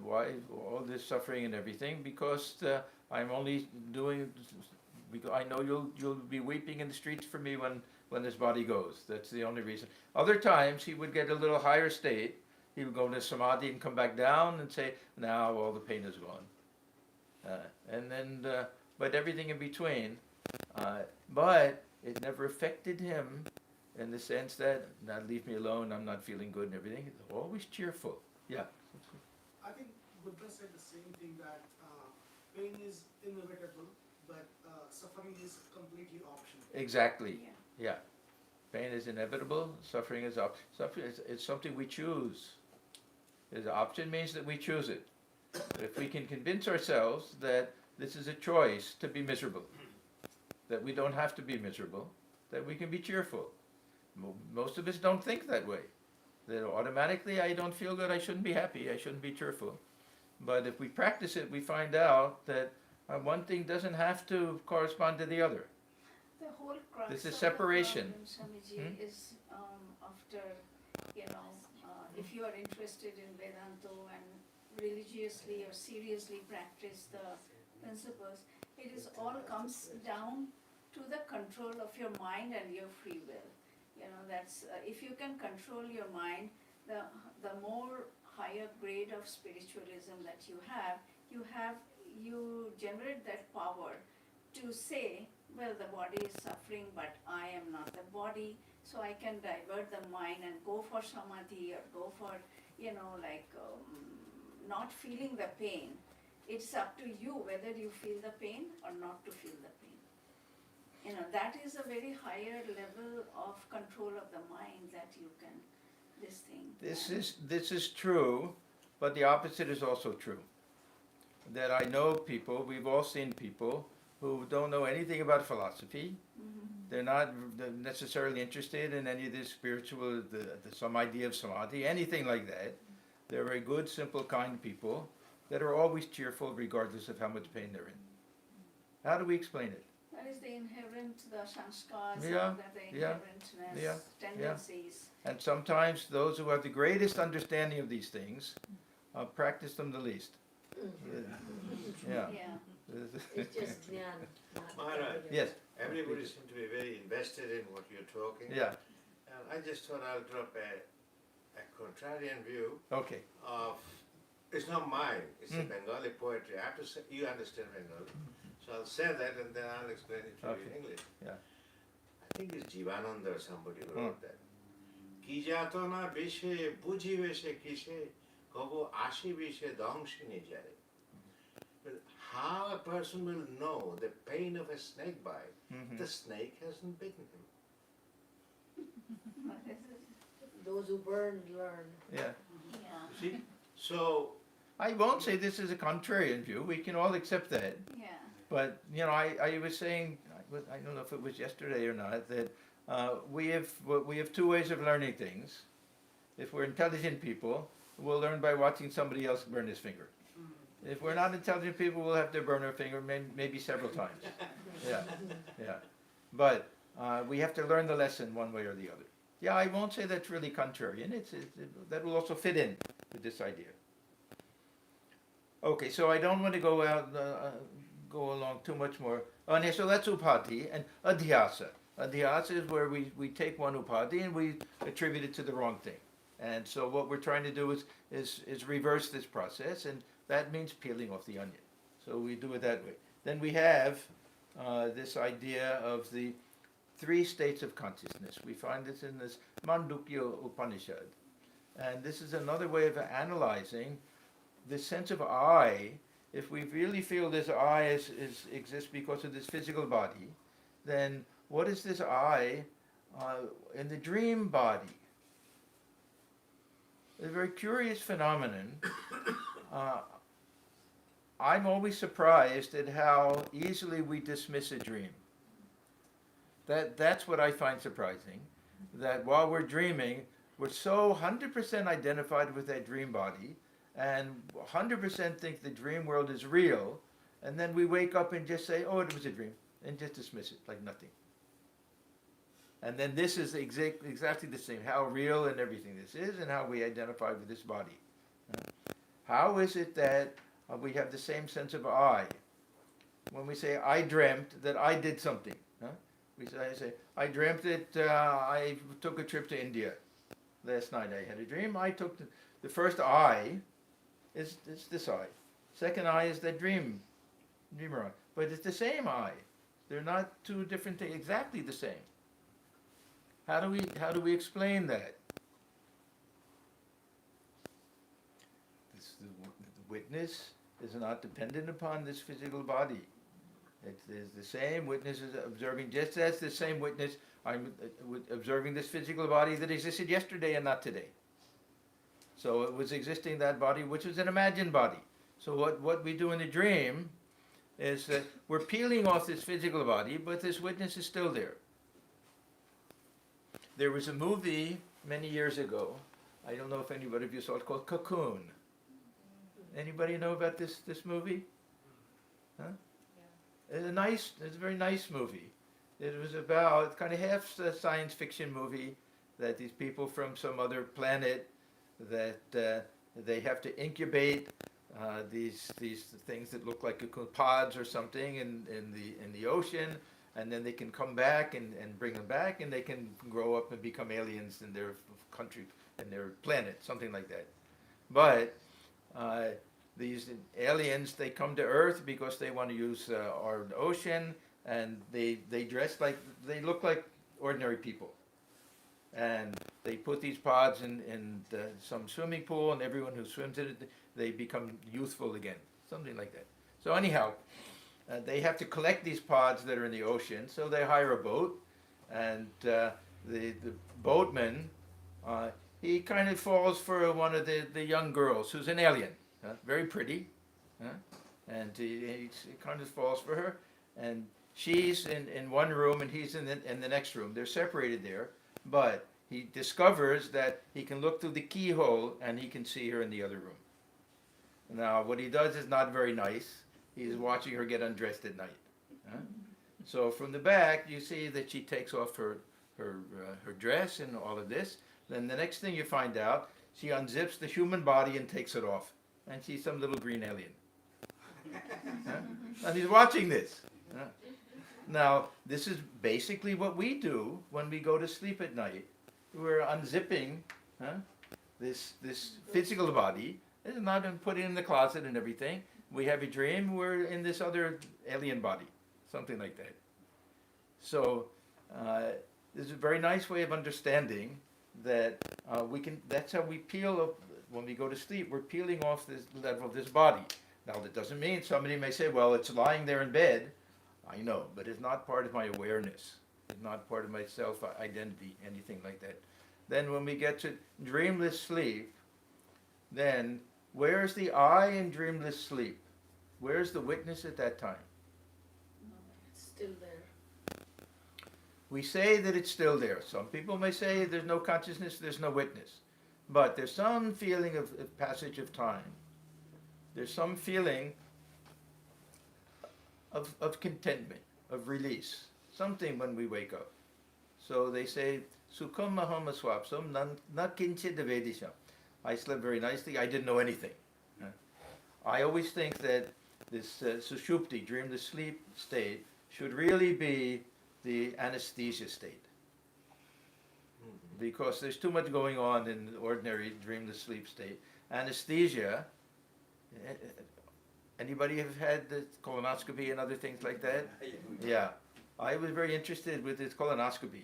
why all this suffering and everything, because I'm only doing. Because I know you'll be weeping in the streets for me when this body goes. That's the only reason. Other times he would get a little higher state. He would go into samadhi and come back down and say, now all the pain is gone. And then, but everything in between. But it never affected him in the sense that, now leave me alone, I'm not feeling good and everything. He's always cheerful. Yeah. I think Buddha said the same thing, that pain is inevitable, but suffering is completely optional. Exactly. Yeah. Pain is inevitable. Suffering is suffering. It's something we choose. The option means that we choose it. But if we can convince ourselves that this is a choice to be miserable, that we don't have to be miserable, that we can be cheerful. Most of us don't think that way. That automatically, I don't feel good, I shouldn't be happy, I shouldn't be cheerful. But if we practice it, we find out that one thing doesn't have to correspond to the other. The whole crux This is of separation. the problem, Swamiji, is after, if you are interested in Vedanta and religiously or seriously practice the principles, it is all comes down to the control of your mind and your free will. That's if you can control your mind, the more higher grade of spiritualism that you generate that power to say, well, the body is suffering, but I am not the body, so I can divert the mind and go for samadhi or go for, not feeling the pain. It's up to you whether you feel the pain or not to feel the pain. That is a very higher level of control of the mind that you can, this thing. This is true, but the opposite is also true. That I know people, we've all seen people who don't know anything about philosophy. Mm-hmm. They're not necessarily interested in any of this spiritual, some idea of samadhi, anything like that. They're very good, simple, kind people that are always cheerful regardless of how much pain they're in. How do we explain it? That is the inherent, the sanskars, Yeah, the yeah, inherentness, tendencies. And sometimes those who have the greatest understanding of these things practice them the least. Yeah. It's just jnana. Maharaj, Yes. everybody seems to be very invested in what you're talking. Yeah. And I just thought I'll drop a contrarian view Okay. of, it's not mine, it's a Bengali poetry. I have to say, you understand Bengali. So I'll say that and then I'll explain it to you in English. Yeah. I think it's Jivananda or somebody who wrote that. Ki jato na bishe, bujive se kishe, kobo ashi bishe dongshini jare. But how a person will know the pain of a snake bite? The snake hasn't bitten him. Those who burn learn. Yeah. Yeah. See? So, I won't say this is a contrarian view. We can all accept that. Yeah. But, I was saying, I don't know if it was yesterday or not, that we have two ways of learning things. If we're intelligent people, we'll learn by watching somebody else burn his finger. If we're not intelligent people, we'll have to burn our finger maybe several times. Yeah. But we have to learn the lesson one way or the other. Yeah, I won't say that's really contrarian. That will also fit in with this idea. Okay, so I don't want to go along too much more. Okay, so that's upadhi and adhyasa. Adhyasa is where we take one upadhi and we attribute it to the wrong thing. And so what we're trying to do is reverse this process, and that means peeling off the onion. So we do it that way. Then we have this idea of the three states of consciousness. We find this in this Mandukya Upanishad. And this is another way of analyzing this sense of I. If we really feel this I exists because of this physical body, then what is this I in the dream body? a very curious phenomenon. I'm always surprised at how easily we dismiss a dream. That's what I find surprising, that while we're dreaming, we're so 100% identified with that dream body and 100% think the dream world is real, and then we wake up and just say, oh, it was a dream, and just dismiss it like nothing. And then this is exactly the same, how real and everything this is and how we identify with this body. How is it that we have the same sense of I? When we say, I dreamt that I did something. I say, I dreamt that I took a trip to India. Last night I had a dream. I took the first I is this I. Second I is that dreamer I. But it's the same I. They're not two different things, exactly the same. How do we explain that? The witness is not dependent upon this physical body. It is the same witness is observing, just as the same witness, I'm observing this physical body that existed yesterday and not today. So it was existing, that body, which was an imagined body. So what we do in the dream is that we're peeling off this physical body, but this witness is still there. There was a movie many years ago, I don't know if anybody of you saw it, called Cocoon. Anybody know about this movie? Huh? It's a very nice movie. It was about kind of half a science fiction movie that these people from some other planet that they have to incubate these things that look like cocoon pods or something in the ocean, and then they can come back and bring them back, and they can grow up and become aliens in their country and their planet, something like that. But these aliens, they come to Earth because they want to use our ocean, and they look like ordinary people. And they put these pods in some swimming pool, and everyone who swims in it, they become youthful again, something like that. So anyhow, they have to collect these pods that are in the ocean, so they hire a boat, and the boatman, he kind of falls for one of the young girls who's an alien. Very pretty, and he kind of falls for her, and she's in one room and he's in the next room. They're separated there, but he discovers that he can look through the keyhole and he can see her in the other room. Now, what he does is not very nice. He's watching her get undressed at night. So from the back, you see that she takes off her dress and all of this. Then the next thing you find out, she unzips the human body and takes it off. And she's some little green alien. And he's watching this. Now, this is basically what we do when we go to sleep at night. We're unzipping this physical body. It's not put it in the closet and everything. We have a dream, we're in this other alien body. Something like that. So, this is a very nice way of understanding that that's how we peel up. When we go to sleep, we're peeling off this level of this body. Now, that doesn't mean somebody may say, well, it's lying there in bed. I know, but it's not part of my awareness. It's not part of my self-identity, anything like that. Then when we get to dreamless sleep, then where's the I in dreamless sleep? Where's the witness at that time? It's still there. We say that it's still there. Some people may say there's no consciousness, there's no witness. But there's some feeling of passage of time. There's some feeling of contentment, of release. Something when we wake up. So they say, Sukham mahama swapsam na kinchit vedisham. I slept very nicely, I didn't know anything. I always think that this sushupti, dreamless sleep state, should really be the anesthesia state. Because there's too much going on in the ordinary dreamless sleep state. Anesthesia, anybody have had the colonoscopy and other things like that? Yeah. I was very interested with this colonoscopy.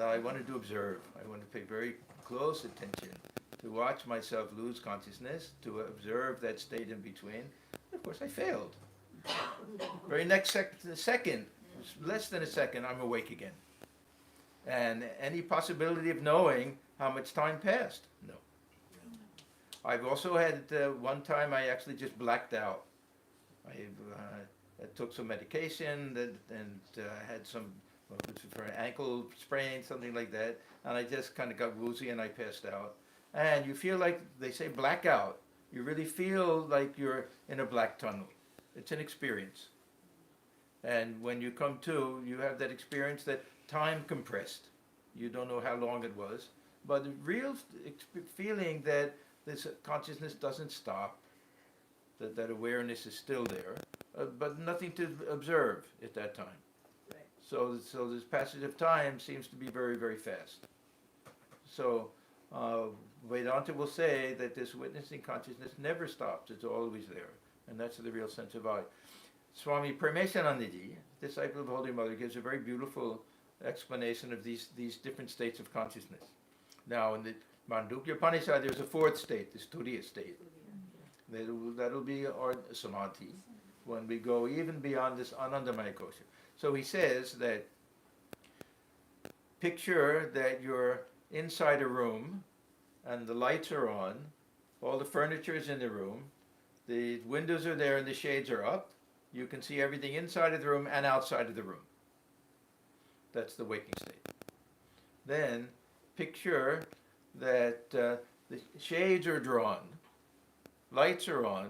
I wanted to observe. I wanted to pay very close attention to watch myself lose consciousness, to observe that state in between. Of course, I failed. Very next second, less than a second, I'm awake again. And any possibility of knowing how much time passed? No. I've also had one time I actually just blacked out. I took some medication and had some for an ankle sprain, something like that, and I just kind of got woozy and I passed out. And you feel like they say blackout. You really feel like you're in a black tunnel. It's an experience. And when you come to, you have that experience that time compressed. You don't know how long it was, but the real feeling that this consciousness doesn't stop, that awareness is still there, but nothing to observe at that time. Right. So this passage of time seems to be very, very fast. So Vedanta will say that this witnessing consciousness never stops, it's always there. And that's the real sense of I. Swami Paramesanandaji, disciple of Holy Mother, gives a very beautiful explanation of these different states of consciousness. Now, in the Mandukya Upanishad, there's a fourth state, the Turiya state. That'll be our samadhi, when we go even beyond this Anandamaya kosha. So he says that, picture that you're inside a room, and the lights are on, all the furniture is in the room, the windows are there and the shades are up. You can see everything inside of the room and outside of the room. That's the waking state. Then picture that the shades are drawn, lights are on,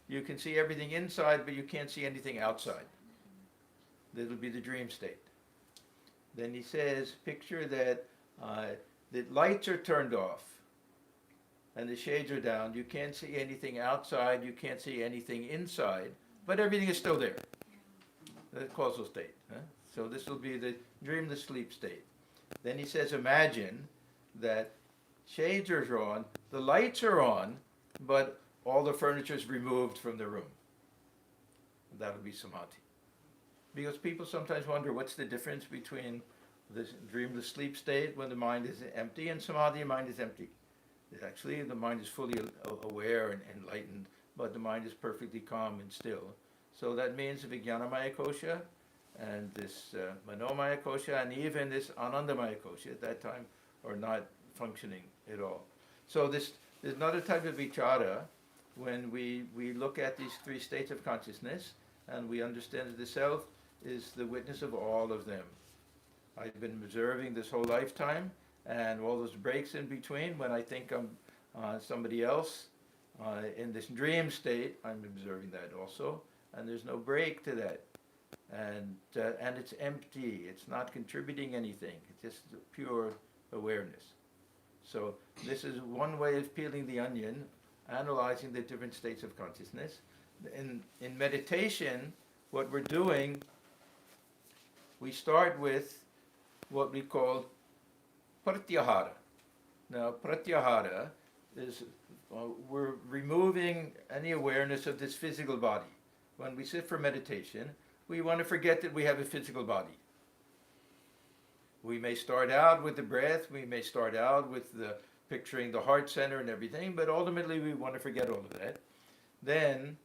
you can see everything inside but you can't see anything outside. That'll be the dream state. Then he says, picture that the lights are turned off and the shades are down, you can't see anything outside, you can't see anything inside, but everything is still there. The causal state. Huh? So this will be the dreamless sleep state. Then he says, imagine that shades are drawn, the lights are on, but all the furniture is removed from the room. That'll be samadhi. Because people sometimes wonder what's the difference between this dreamless sleep state when the mind is empty and samadhi, mind is empty. Actually, the mind is fully aware and enlightened, but the mind is perfectly calm and still. So that means the Vijnanamaya kosha and this Manomaya kosha and even this Anandamaya kosha at that time are not functioning at all. So there's another type of vichara when we look at these three states of consciousness and we understand that the self is the witness of all of them. I've been observing this whole lifetime, and all those breaks in between, when I think I'm somebody else in this dream state, I'm observing that also, and there's no break to that. And it's empty, it's not contributing anything, it's just pure awareness. So this is one way of peeling the onion, analyzing the different states of consciousness. In meditation, what we're doing, we start with what we call pratyahara. Now, pratyahara is we're removing any awareness of this physical body. When we sit for meditation, we want to forget that we have a physical body. We may start out with the breath, we may start out with picturing the heart center and everything, but ultimately we want to forget all of that. Then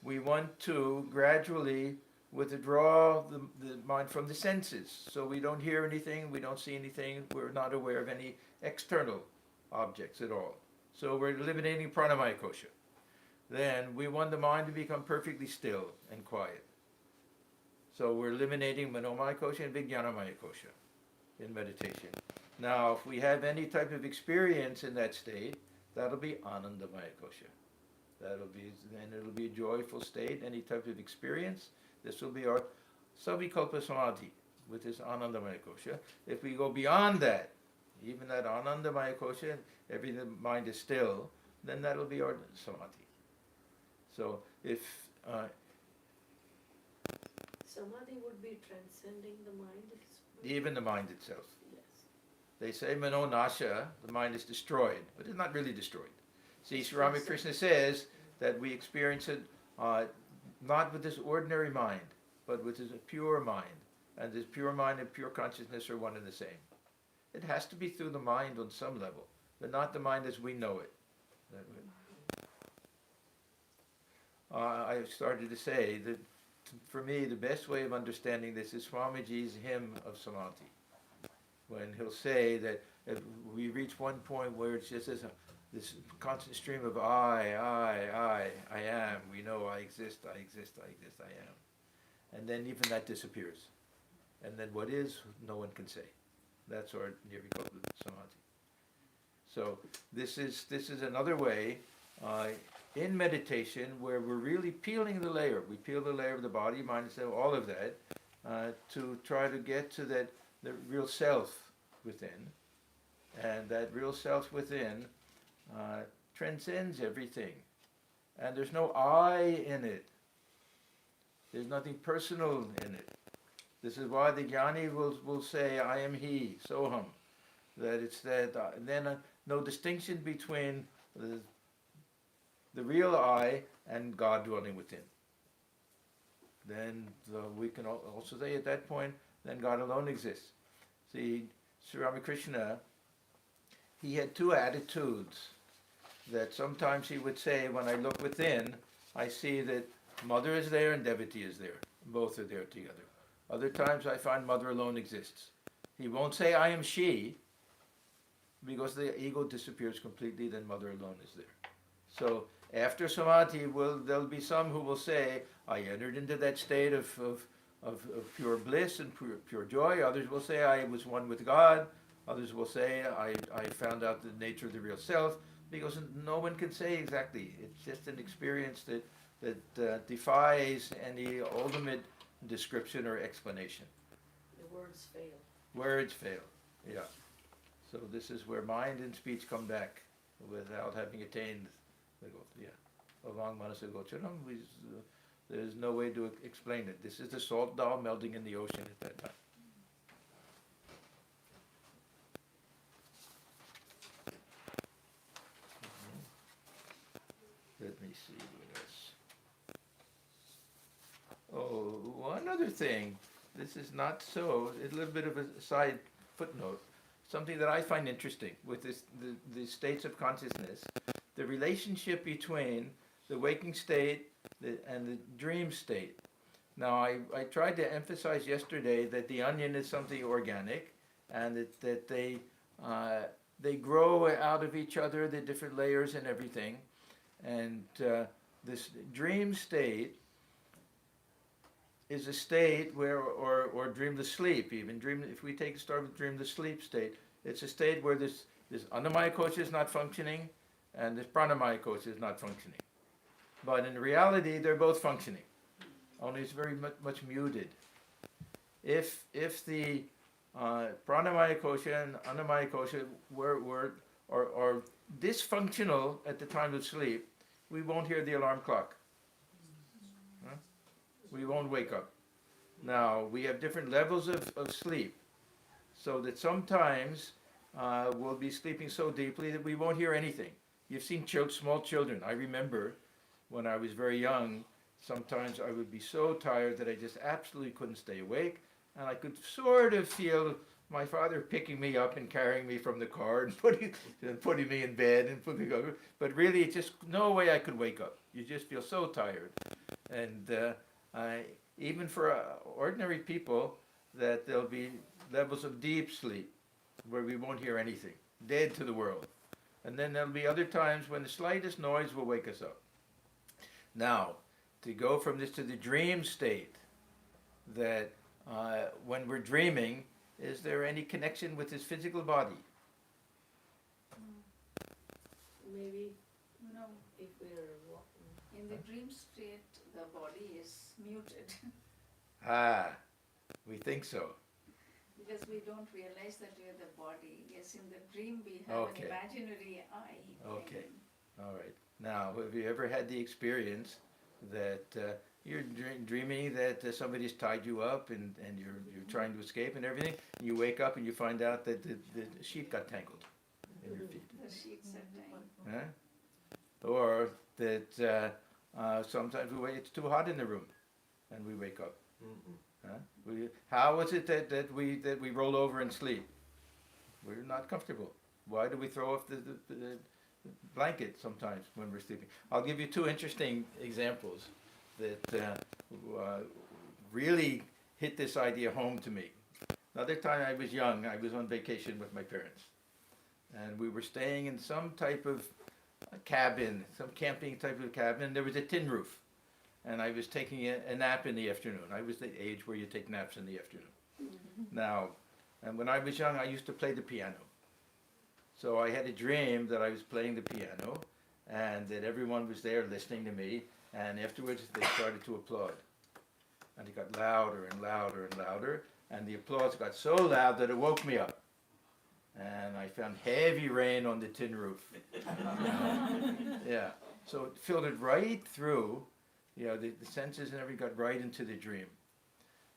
we want to gradually withdraw the mind from the senses. So we don't hear anything, we don't see anything, we're not aware of any external objects at all. So we're eliminating pranamaya kosha. Then we want the mind to become perfectly still and quiet. So we're eliminating manomaya kosha and vijnanamaya kosha in meditation. Now, if we have any type of experience in that state, that'll be anandamaya kosha. Then it'll be a joyful state, any type of experience. This will be our savikalpa samadhi with this anandamaya kosha. If we go beyond that, even that anandamaya kosha, every mind is still, then that'll be our samadhi. So if Samadhi would be transcending the mind. even the mind itself. Yes. They say mano nasha, the mind is destroyed, but it's not really destroyed. See, Sri Ramakrishna says that we experience it not with this ordinary mind, but with this pure mind. And this pure mind and pure consciousness are one and the same. It has to be through the mind on some level, but not the mind as we know it. I started to say that for me, the best way of understanding this is Swamiji's hymn of Samadhi. When he'll say that if we reach one point where it's just as this constant stream of I am. We know I exist, I exist, I exist, I am. And then even that disappears. And then what is, no one can say. That's our nirvikalpa samadhi. So this is another way in meditation where we're really peeling the layer. We peel the layer of the body, mind, and soul, all of that, to try to get to the real self within. And that real self within transcends everything. And there's no I in it. There's nothing personal in it. This is why the jnani will say, I am he, soham. That it's that, no distinction between the real I and God dwelling within. Then we can also say at that point, then God alone exists. See, Sri Ramakrishna, he had two attitudes that sometimes he would say, when I look within, I see that Mother is there and Devati is there. Both are there together. Other times I find Mother alone exists. He won't say, I am she, because the ego disappears completely, then Mother alone is there. So after Samadhi, there'll be some who will say, I entered into that state of pure bliss and pure joy. Others will say, I was one with God. Others will say, I found out the nature of the real self, because no one can say exactly. It's just an experience that defies any ultimate description or explanation. The words fail. Words fail, yeah. So this is where mind and speech come back without having attained the goal. Yeah. Avang manasa gocharam, there's no way to explain it. This is the salt dal melting in the ocean at that time. Let me see what else. Oh, one other thing. This is not so, it's a little bit of a side footnote. Something that I find interesting with the states of consciousness, the relationship between the waking state and the dream state. Now, I tried to emphasize yesterday that the onion is something organic, and that they grow out of each other, the different layers and everything. And this dream state is a state where, or dreamless sleep even, if we start with dreamless sleep state, it's a state where this Annamaya kosha is not functioning and this Pranamaya kosha is not functioning. But in reality, they're both functioning, only it's very much muted. If the Pranamaya kosha and Annamaya kosha are dysfunctional at the time of sleep, we won't hear the alarm clock. Huh? We won't wake up. Now, we have different levels of sleep, so that sometimes we'll be sleeping so deeply that we won't hear anything. You've seen small children. I remember when I was very young, sometimes I would be so tired that I just absolutely couldn't stay awake, and I could sort of feel my father picking me up and carrying me from the car and putting me in bed and putting me over. But really, just no way I could wake up. You just feel so tired. And even for ordinary people, that there'll be levels of deep sleep where we won't hear anything, dead to the world. And then there'll be other times when the slightest noise will wake us up. Now, to go from this to the dream state, that when we're dreaming, is there any connection with this physical body? Maybe No, if we're walking. in the dream state, the body is muted We think so. because we don't realize that we are the body. Yes, in the dream we have Okay. an imaginary I. Okay. All right. Now, have you ever had the experience that you're dreaming that somebody's tied you up and you're trying to escape and everything, and you wake up and you find out that the sheet got tangled in your feet? The sheets are tying. Huh? Or that sometimes it's too hot in the room and we wake up. Huh? How is it that we roll over and sleep? We're not comfortable. Why do we throw off the blanket sometimes when we're sleeping? I'll give you two interesting examples that really hit this idea home to me. Another time I was young, I was on vacation with my parents. And we were staying in some type of cabin, some camping type of cabin. There was a tin roof, and I was taking a nap in the afternoon. I was the age where you take naps in the afternoon. Now, and when I was young, I used to play the piano. So I had a dream that I was playing the piano, and that everyone was there listening to me, and afterwards they started to applaud. And it got louder and louder and louder, and the applause got so loud that it woke me up. And I found heavy rain on the tin roof. Yeah, so it filtered right through, the senses and everything got right into the dream.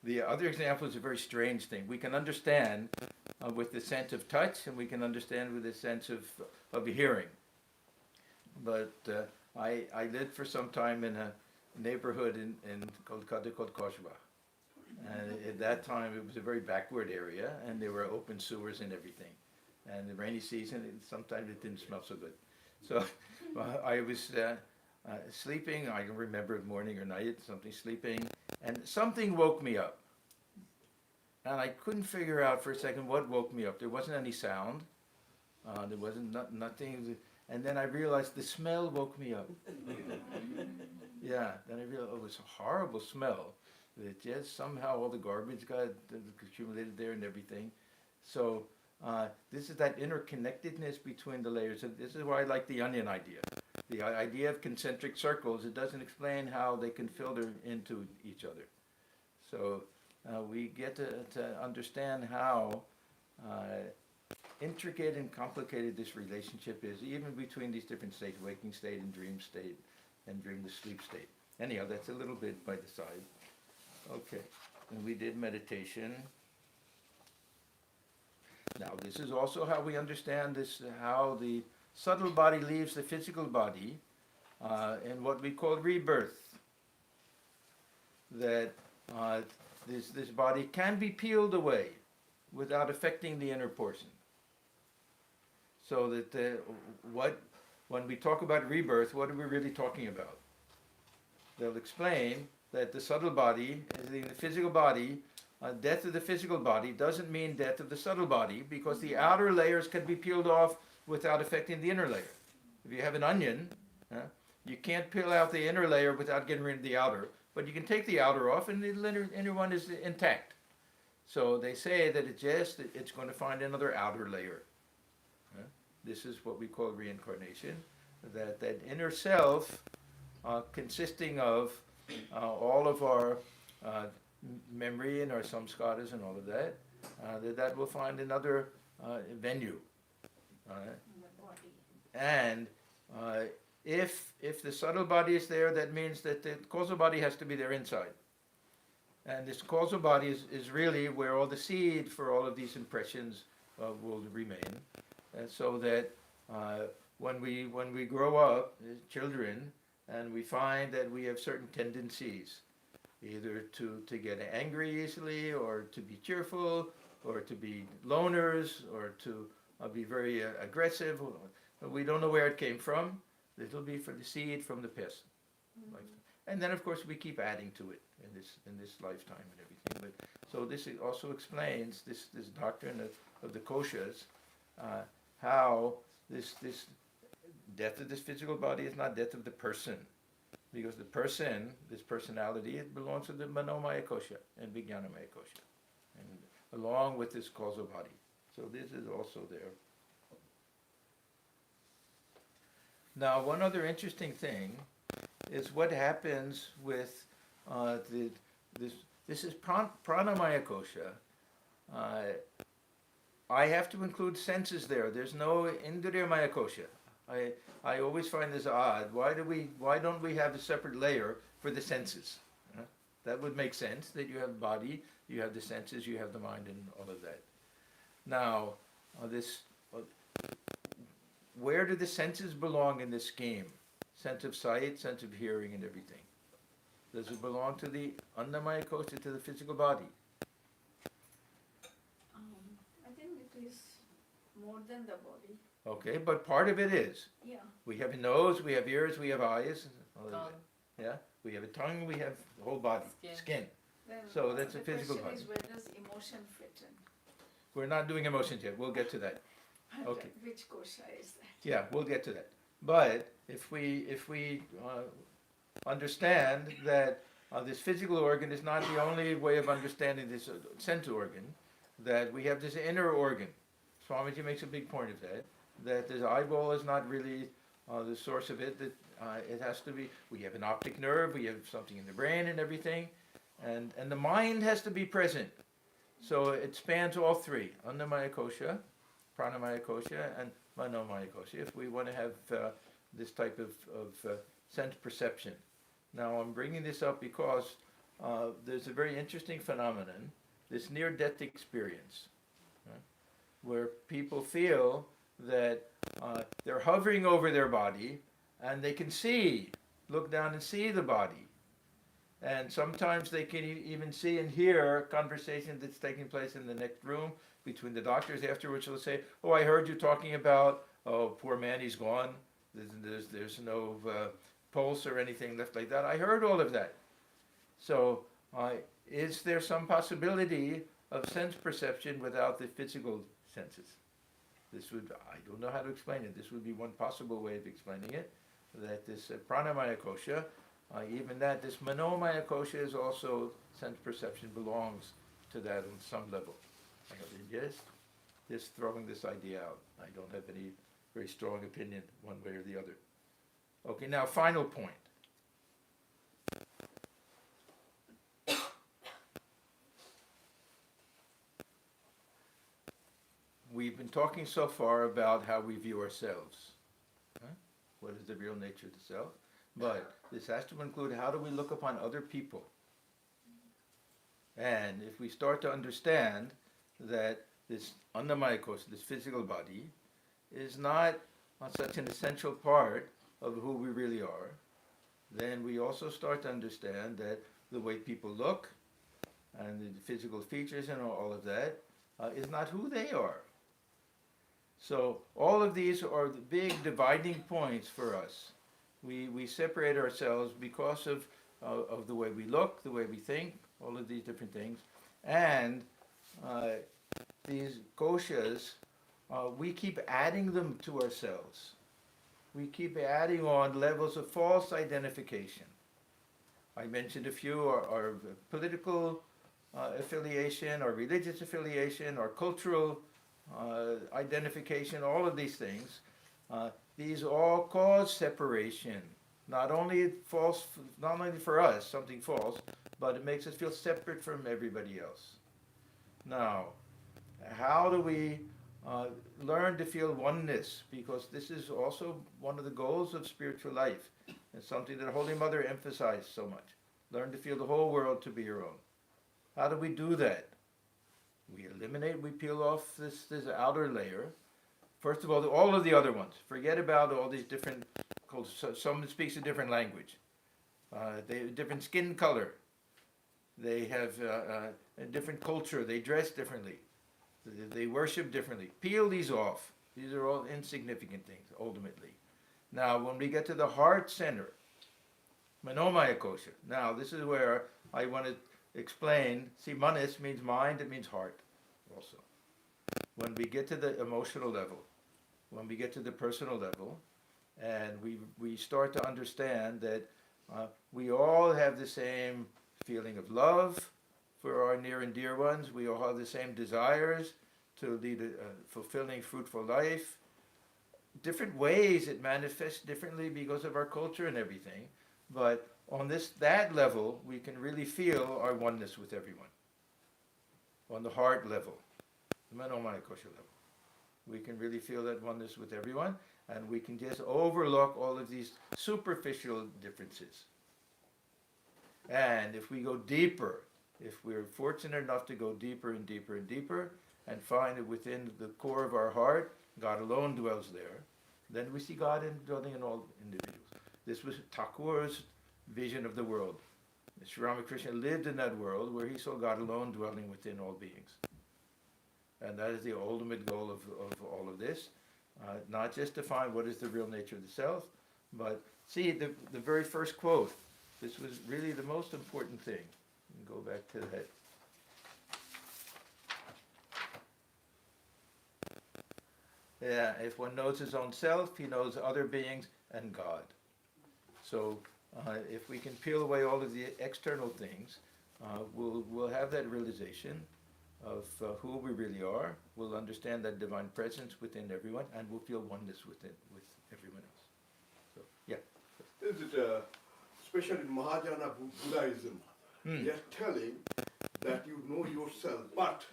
The other example is a very strange thing. We can understand with the sense of touch, and we can understand with the sense of hearing. But I lived for some time in a neighborhood in called Koshba. And at that time it was a very backward area, and there were open sewers and everything. And the rainy season, sometimes it didn't smell so good. So I was sleeping, I don't remember morning or night, sleeping, and something woke me up. And I couldn't figure out for a second what woke me up. There wasn't any sound, there wasn't nothing, and then I realized the smell woke me up. Yeah, then I realized it was a horrible smell. That just somehow all the garbage got accumulated there and everything. So this is that interconnectedness between the layers. And this is why I like the onion idea. The idea of concentric circles, it doesn't explain how they can filter into each other. So we get to understand how intricate and complicated this relationship is, even between these different states, waking state and dream state, and dream to sleep state. Anyhow, that's a little bit by the side. Okay, and we did meditation. Now, this is also how we understand this, how the subtle body leaves the physical body in what we call rebirth. That this body can be peeled away without affecting the inner portion. So that when we talk about rebirth, what are we really talking about? They'll explain that the subtle body, the physical body, death of the physical body doesn't mean death of the subtle body, because the outer layers can be peeled off without affecting the inner layer. If you have an onion, you can't peel out the inner layer without getting rid of the outer, but you can take the outer off and the inner one is intact. So they say that it's going to find another outer layer. This is what we call reincarnation, that inner self consisting of all of our memory and our samskaras and all of that, that will find another venue. And if the subtle body is there, that means that the causal body has to be there inside. And this causal body is really where all the seed for all of these impressions will remain. And so that when we grow up as children, and we find that we have certain tendencies, either to get angry easily, or to be cheerful, or to be loners, or to be very aggressive. We don't know where it came from. It'll be for the seed from the past lifetime. And then, of course, we keep adding to it in this lifetime and everything. But so this also explains this doctrine of the koshas, how this death of this physical body is not death of the person, because the person, this personality, it belongs to the manomaya kosha and vijnanamaya kosha, and along with this causal body. So this is also there. Now, one other interesting thing is what happens with this is pranamaya kosha. I have to include senses there. There's no indriyamaya kosha. I always find this odd. Why don't we have a separate layer for the senses? That would make sense, that you have body, you have the senses, you have the mind, and all of that. Now, where do the senses belong in this scheme? Sense of sight, sense of hearing, and everything. Does it belong to the annamaya kosha, to the physical body? I think it is more than the body. Okay, but part of it is. Yeah. We have a nose, we have ears, we have eyes. All of Tongue. that. Yeah, we have a tongue, we have the whole body, skin. Then So that's a the physical question body. is, where does emotion fit in? We're not doing emotions yet. We'll get to that. Okay. Which kosha is that? Yeah, we'll get to that. But if we understand that this physical organ is not the only way of understanding this sense organ, that we have this inner organ. Swamiji makes a big point of that, that this eyeball is not really the source of it, that it has to be, we have an optic nerve, we have something in the brain and everything, and the mind has to be present. So it spans all three, Annamaya Kosha, Pranamaya Kosha, and Manomaya Kosha, if we want to have this type of sense perception. Now I'm bringing this up because there's a very interesting phenomenon, this near-death experience, right, where people feel that they're hovering over their body and they can look down and see the body. And sometimes they can even see and hear a conversation that's taking place in the next room between the doctors. Afterwards they'll say, oh, I heard you talking about, oh, poor man, he's gone. There's no pulse or anything left like that. I heard all of that. So is there some possibility of sense perception without the physical senses? This would, I don't know how to explain it. This would be one possible way of explaining it, that this pranamaya kosha, even that this manomaya kosha is also, sense perception belongs to that on some level. Just throwing this idea out. I don't have any very strong opinion one way or the other. Okay, now final point. We've been talking so far about how we view ourselves. Huh? What is the real nature of the self? But this has to include how do we look upon other people. And if we start to understand that this annamaya kosha, this physical body, is not such an essential part of who we really are, then we also start to understand that the way people look and the physical features and all of that is not who they are. So all of these are the big dividing points for us. We separate ourselves because of the way we look, the way we think, all of these different things. And these koshas, we keep adding them to ourselves. We keep adding on levels of false identification. I mentioned a few, our political affiliation, our religious affiliation, our cultural identification, all of these things. These all cause separation. Not only for us, something false, but it makes us feel separate from everybody else. Now, how do we learn to feel oneness? Because this is also one of the goals of spiritual life. It's something that Holy Mother emphasized so much. Learn to feel the whole world to be your own. How do we do that? We peel off this outer layer. First of all of the other ones. Forget about all these different cultures. Someone speaks a different language. They have a different skin color. They have a different culture. They dress differently. They worship differently. Peel these off. These are all insignificant things, ultimately. Now, when we get to the heart center, manomaya kosha. Now, this is where I want to explain. See, manas means mind, it means heart also. When we get to the emotional level, when we get to the personal level, and we start to understand that we all have the same feeling of love for our near and dear ones, we all have the same desires to lead a fulfilling, fruitful life. Different ways it manifests differently because of our culture and everything, but on that level, we can really feel our oneness with everyone. On the heart level, the manomaya kosha level, we can really feel that oneness with everyone, and we can just overlook all of these superficial differences. And if we go deeper, if we're fortunate enough to go deeper and deeper and deeper, and find that within the core of our heart, God alone dwells there, then we see God dwelling in all individuals. This was Thakur's vision of the world. Sri Ramakrishna lived in that world where he saw God alone dwelling within all beings. And that is the ultimate goal of all of this. Not just to find what is the real nature of the self, but see the very first quote. This was really the most important thing. Go back to that. Yeah, if one knows his own self, he knows other beings and God. So if we can peel away all of the external things, we'll have that realization of who we really are. We'll understand that divine presence within everyone, and we'll feel oneness with everyone else. So, yeah. Is it, especially in Mahayana Buddhism, they are telling that you know yourself, but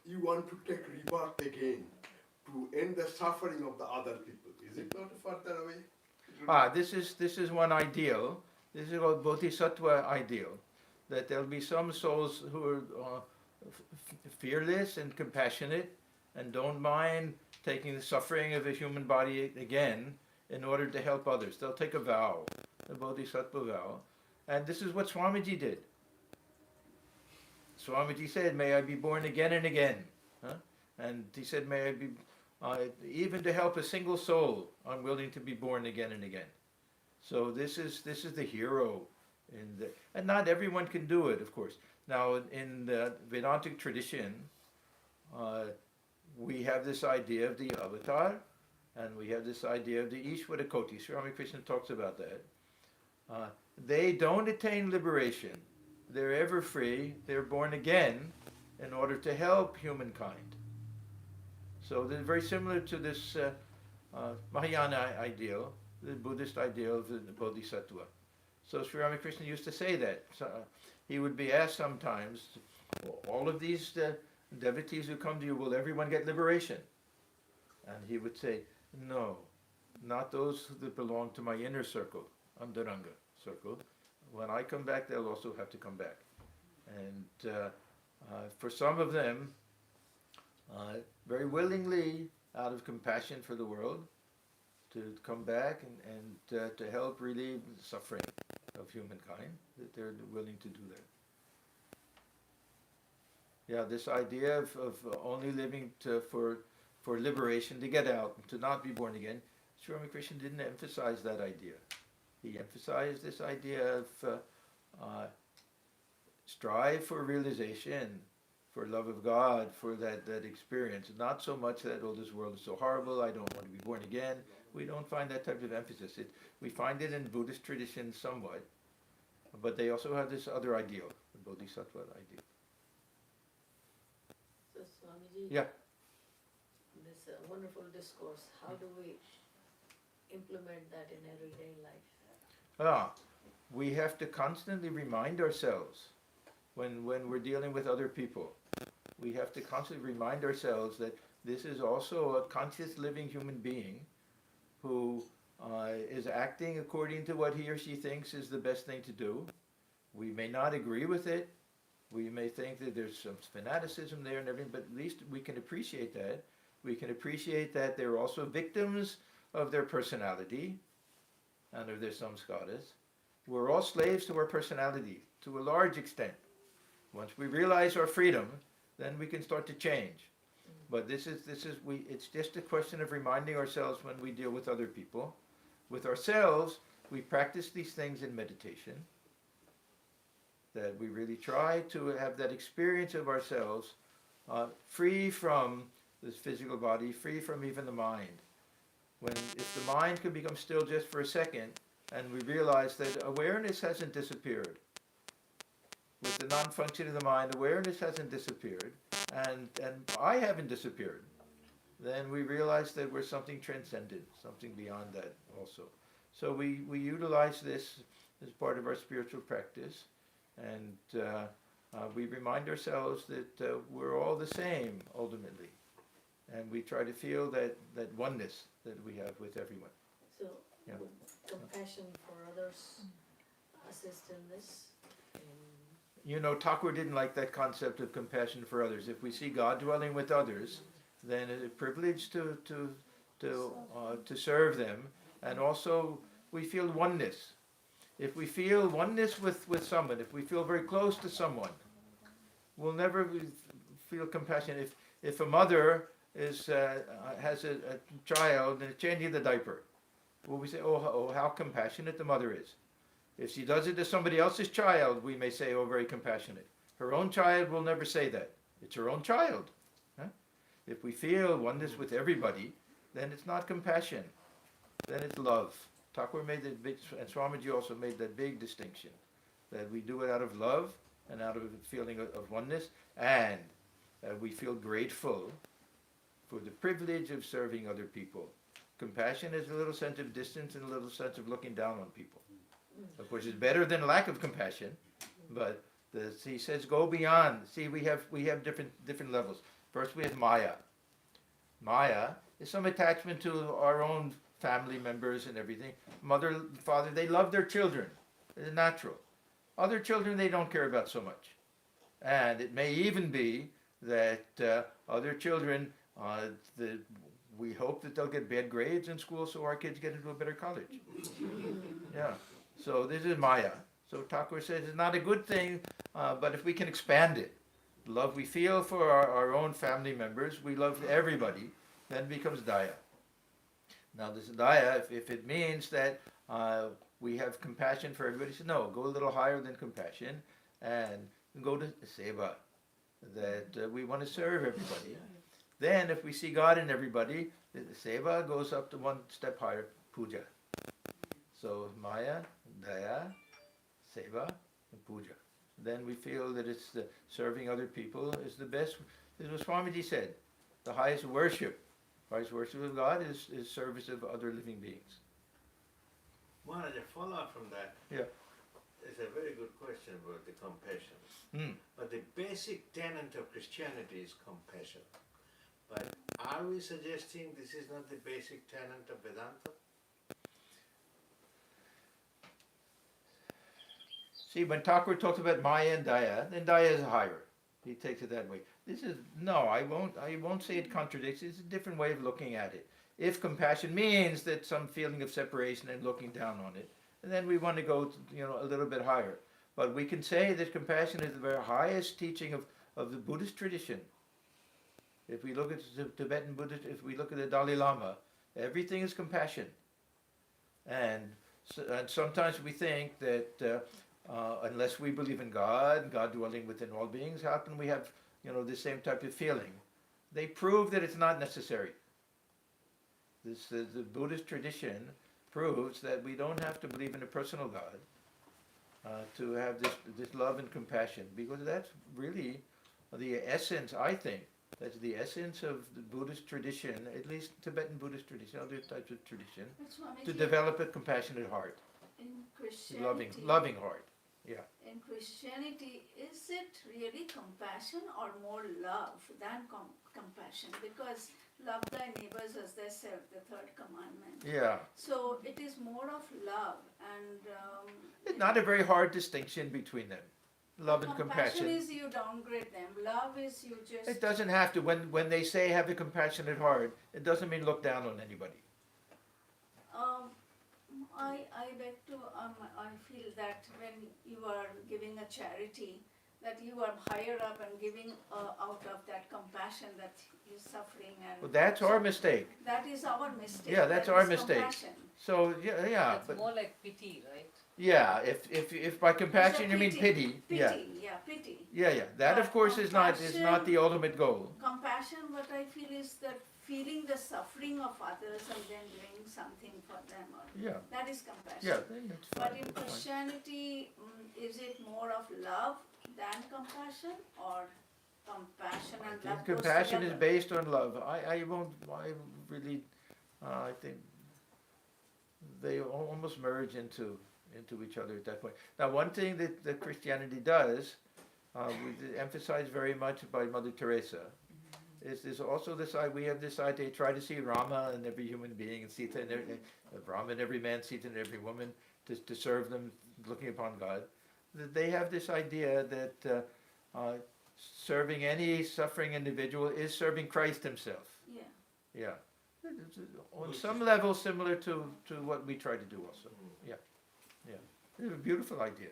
you want to take rebirth again to end the suffering of the other people. Is it not further away? This is one ideal. This is called bodhisattva ideal. That there'll be some souls who are fearless and compassionate and don't mind taking the suffering of a human body again in order to help others. They'll take a vow, a bodhisattva vow. And this is what Swamiji did. Swamiji said, may I be born again and again. Huh? And he said, may I be, even to help a single soul, I'm willing to be born again and again. So this is the hero. And not everyone can do it, of course. Now, in the Vedantic tradition, we have this idea of the avatar, and we have this idea of the Ishvara Koti. Sri Ramakrishna talks about that. They don't attain liberation. They're ever free. They're born again in order to help humankind. So they're very similar to this Mahayana ideal, the Buddhist ideal of the Bodhisattva. So Sri Ramakrishna used to say that. So, he would be asked sometimes, all of these devotees who come to you, will everyone get liberation? And he would say, no, not those that belong to my inner circle, Antaranga circle. When I come back, they'll also have to come back. And for some of them, very willingly, out of compassion for the world, to come back and to help relieve the suffering of humankind, that they're willing to do that. Yeah, this idea of only living for liberation, to get out, and to not be born again, Sri Ramakrishna didn't emphasize that idea. He emphasized this idea of strive for realization, for love of God, for that experience. Not so much that, oh, this world is so horrible, I don't want to be born again. We don't find that type of emphasis. We find it in Buddhist tradition somewhat, but they also have this other ideal, the Bodhisattva ideal. So Swamiji, Yeah. this wonderful discourse, how do we implement that in everyday life? We have to constantly remind ourselves when we're dealing with other people. We have to constantly remind ourselves that this is also a conscious living human being who is acting according to what he or she thinks is the best thing to do. We may not agree with it. We may think that there's some fanaticism there and everything, but at least we can appreciate that. We can appreciate that they're also victims of their personality and of their samskaras. We're all slaves to our personality, to a large extent. Once we realize our freedom, then we can start to change. But it's just a question of reminding ourselves when we deal with other people. With ourselves, we practice these things in meditation. That we really try to have that experience of ourselves free from this physical body, free from even the mind. If the mind can become still just for a second, and we realize that awareness hasn't disappeared. With the non-function of the mind, awareness hasn't disappeared, and I haven't disappeared. Then we realize that we're something transcendent, something beyond that also. So we utilize this as part of our spiritual practice, and we remind ourselves that we're all the same ultimately, and we try to feel that oneness that we have with everyone. So, Yeah. would compassion for others assist in this? You know, Thakur didn't like that concept of compassion for others. If we see God dwelling with others, then it's a privilege to serve them, and also we feel oneness. If we feel oneness with someone, if we feel very close to someone, we'll never feel compassion. If a mother has a child and is changing the diaper, will we say, oh, how compassionate the mother is? If she does it to somebody else's child, we may say, oh, very compassionate. Her own child will never say that. It's her own child. Huh? If we feel oneness with everybody, then it's not compassion, then it's love. Thakur made that big, and Swamiji also made that big distinction, that we do it out of love and out of a feeling of oneness, and we feel grateful for the privilege of serving other people. Compassion is a little sense of distance and a little sense of looking down on people. Of course, it's better than lack of compassion, but he says go beyond. See, we have different levels. First, we have Maya. Maya is some attachment to our own family members and everything. Mother, father, they love their children. It's natural. Other children they don't care about so much. And it may even be that other children, we hope that they'll get bad grades in school so our kids get into a better college. Yeah. So this is Maya. So Thakur says it's not a good thing, but if we can expand it, the love we feel for our own family members, we love everybody, then it becomes Daya. Now this Daya, if it means that we have compassion for everybody, so no, go a little higher than compassion and go to Seva, that we want to serve everybody. Then if we see God in everybody, the Seva goes up to one step higher, Puja. So Maya, Daya, Seva, and Puja. Then we feel that it's serving other people is the best. This is what Swamiji said. The highest worship of God is service of other living beings. Maharaj, a follow-up from that. Yeah. It's a very good question about the compassion. But the basic tenet of Christianity is compassion. But are we suggesting this is not the basic tenet of Vedanta? See, when Thakur talks about Maya and Daya, then Daya is higher. He takes it that way. This is, no, I won't say it contradicts. It's a different way of looking at it. If compassion means that some feeling of separation and looking down on it, then we want to go, a little bit higher. But we can say that compassion is the very highest teaching of the Buddhist tradition. If we look at the Tibetan Buddhist, if we look at the Dalai Lama, everything is compassion. And sometimes we think that unless we believe in God dwelling within all beings, how can we have, the same type of feeling? They prove that it's not necessary. The Buddhist tradition proves that we don't have to believe in a personal God to have this love and compassion, because that's really the essence, I think. That's the essence of the Buddhist tradition, at least Tibetan Buddhist tradition, other types of tradition, to develop a compassionate heart, in Christianity, loving heart. Yeah. In Christianity, is it really compassion or more love than compassion? Because love thy neighbors as thyself, the third commandment. Yeah. So it is more of love, and it's not a very hard distinction between them. Love and compassion. Compassion is you downgrade them. Love is you just. It doesn't have to. When they say have a compassionate heart, it doesn't mean look down on anybody. I beg to. I feel that when you are giving a charity, that you are higher up and giving out of that compassion that is suffering and. Well, that's our mistake. That is our mistake. Yeah, that's that our is mistake. Compassion. So yeah, It's but more like pity, right? yeah, if by compassion you mean pity, yeah. Pity. Yeah. That of But course is not the ultimate goal. Compassion, what I feel is that feeling the suffering of others and then doing something for them. Yeah. That is compassion. Yeah, then that's fine. But in that's fine. Christianity, is it more of love than compassion, or compassion and love goes Compassion is together? based on love. I really I think they almost merge into each other at that point. Now, one thing that Christianity does, we emphasize very much by Mother Teresa, is also this side. We have this side. They try to see Rama in every human being, and Sita in Rama in every man, Sita in every woman, to serve them, looking upon God. They have this idea that serving any suffering individual is serving Christ Himself. Yeah. Yeah. It's on some level similar to what we try to do also. Yeah. It's a beautiful idea.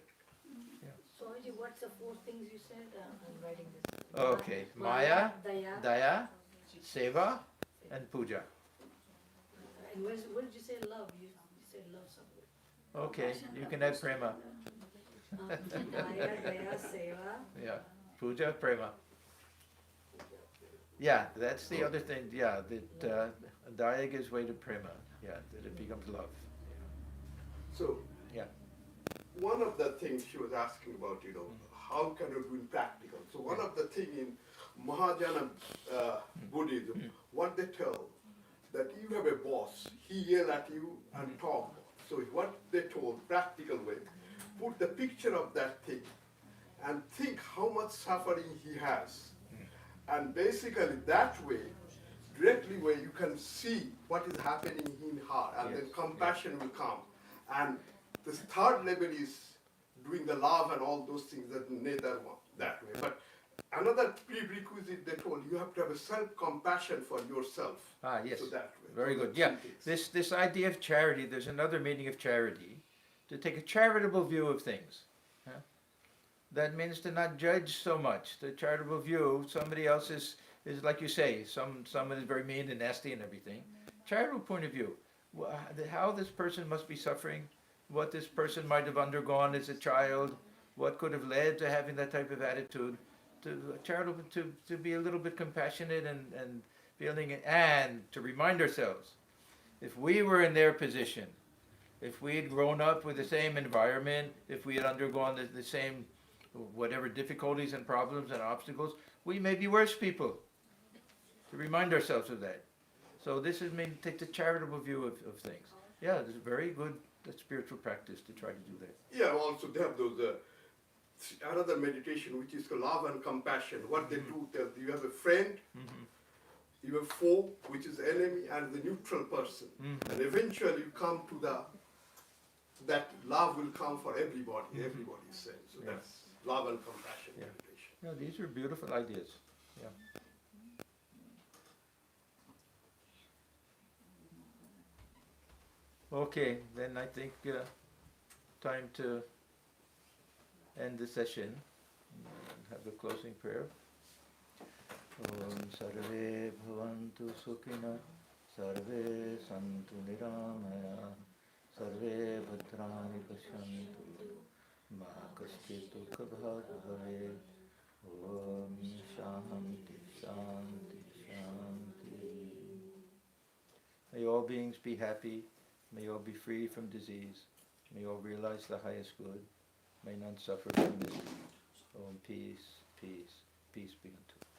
Swamiji, what's the four things you said? I'm writing this. Okay. Maya, Daya. Daya, Seva, and Puja. And what did you say? Love. You said love something. Okay, Compassion, you love can add goes Prema. together. Daya, Daya, Seva. Yeah. Puja, Prema. Yeah, that's the other thing. Yeah, that daya gives way to prema. Yeah, that it becomes love. So, Yeah. one of the things she was asking about, how can you do in practical? So one of the thing in Mahayana Buddhism, what they tell, that you have a boss, he yell at you and talk. So what they told, practical way, put the picture of that thing and think how much suffering he has. And basically that way, directly where you can see what is happening in her, and then Yes, compassion will come. And the third level is doing the love and all those things that neither one that way. But another prerequisite they told, you have to have a self-compassion for yourself. Ah, yes. So that way. Very So the good. Yeah, three things. this idea of charity, there's another meaning of charity, to take a charitable view of things. Huh? That means to not judge so much. The charitable view, somebody else is like you say, someone is very mean and nasty and everything. Charitable point of view, how this person must be suffering, what this person might have undergone as a child, what could have led to having that type of attitude, to be a little bit compassionate and feeling, and to remind ourselves, if we were in their position, if we had grown up with the same environment, if we had undergone the same whatever difficulties and problems and obstacles, we may be worse people. To remind ourselves of that. So this is mean take the charitable view of things. Yeah, it's a very good spiritual practice to try to do that. Yeah, also they have those, another meditation which is called love and compassion. What they do, you have a friend, you have foe, which is enemy, and the neutral person. And eventually you come to that love will come for everybody, everybody's same. So Yeah. that's love and compassion Yeah. meditation. Yeah, these are beautiful ideas. Yeah. Okay, then I think time to end the session and have a closing prayer. Om sarve bhavantu sukhina, sarve santu niramaya, sarve bhadrani pashyantu, ma kaschit dukha bhag bhave. Om shanti shanti shanti. May all beings be happy. May all be free from disease. May all realize the highest good. May none suffer from misery. Om peace, peace, peace be unto all.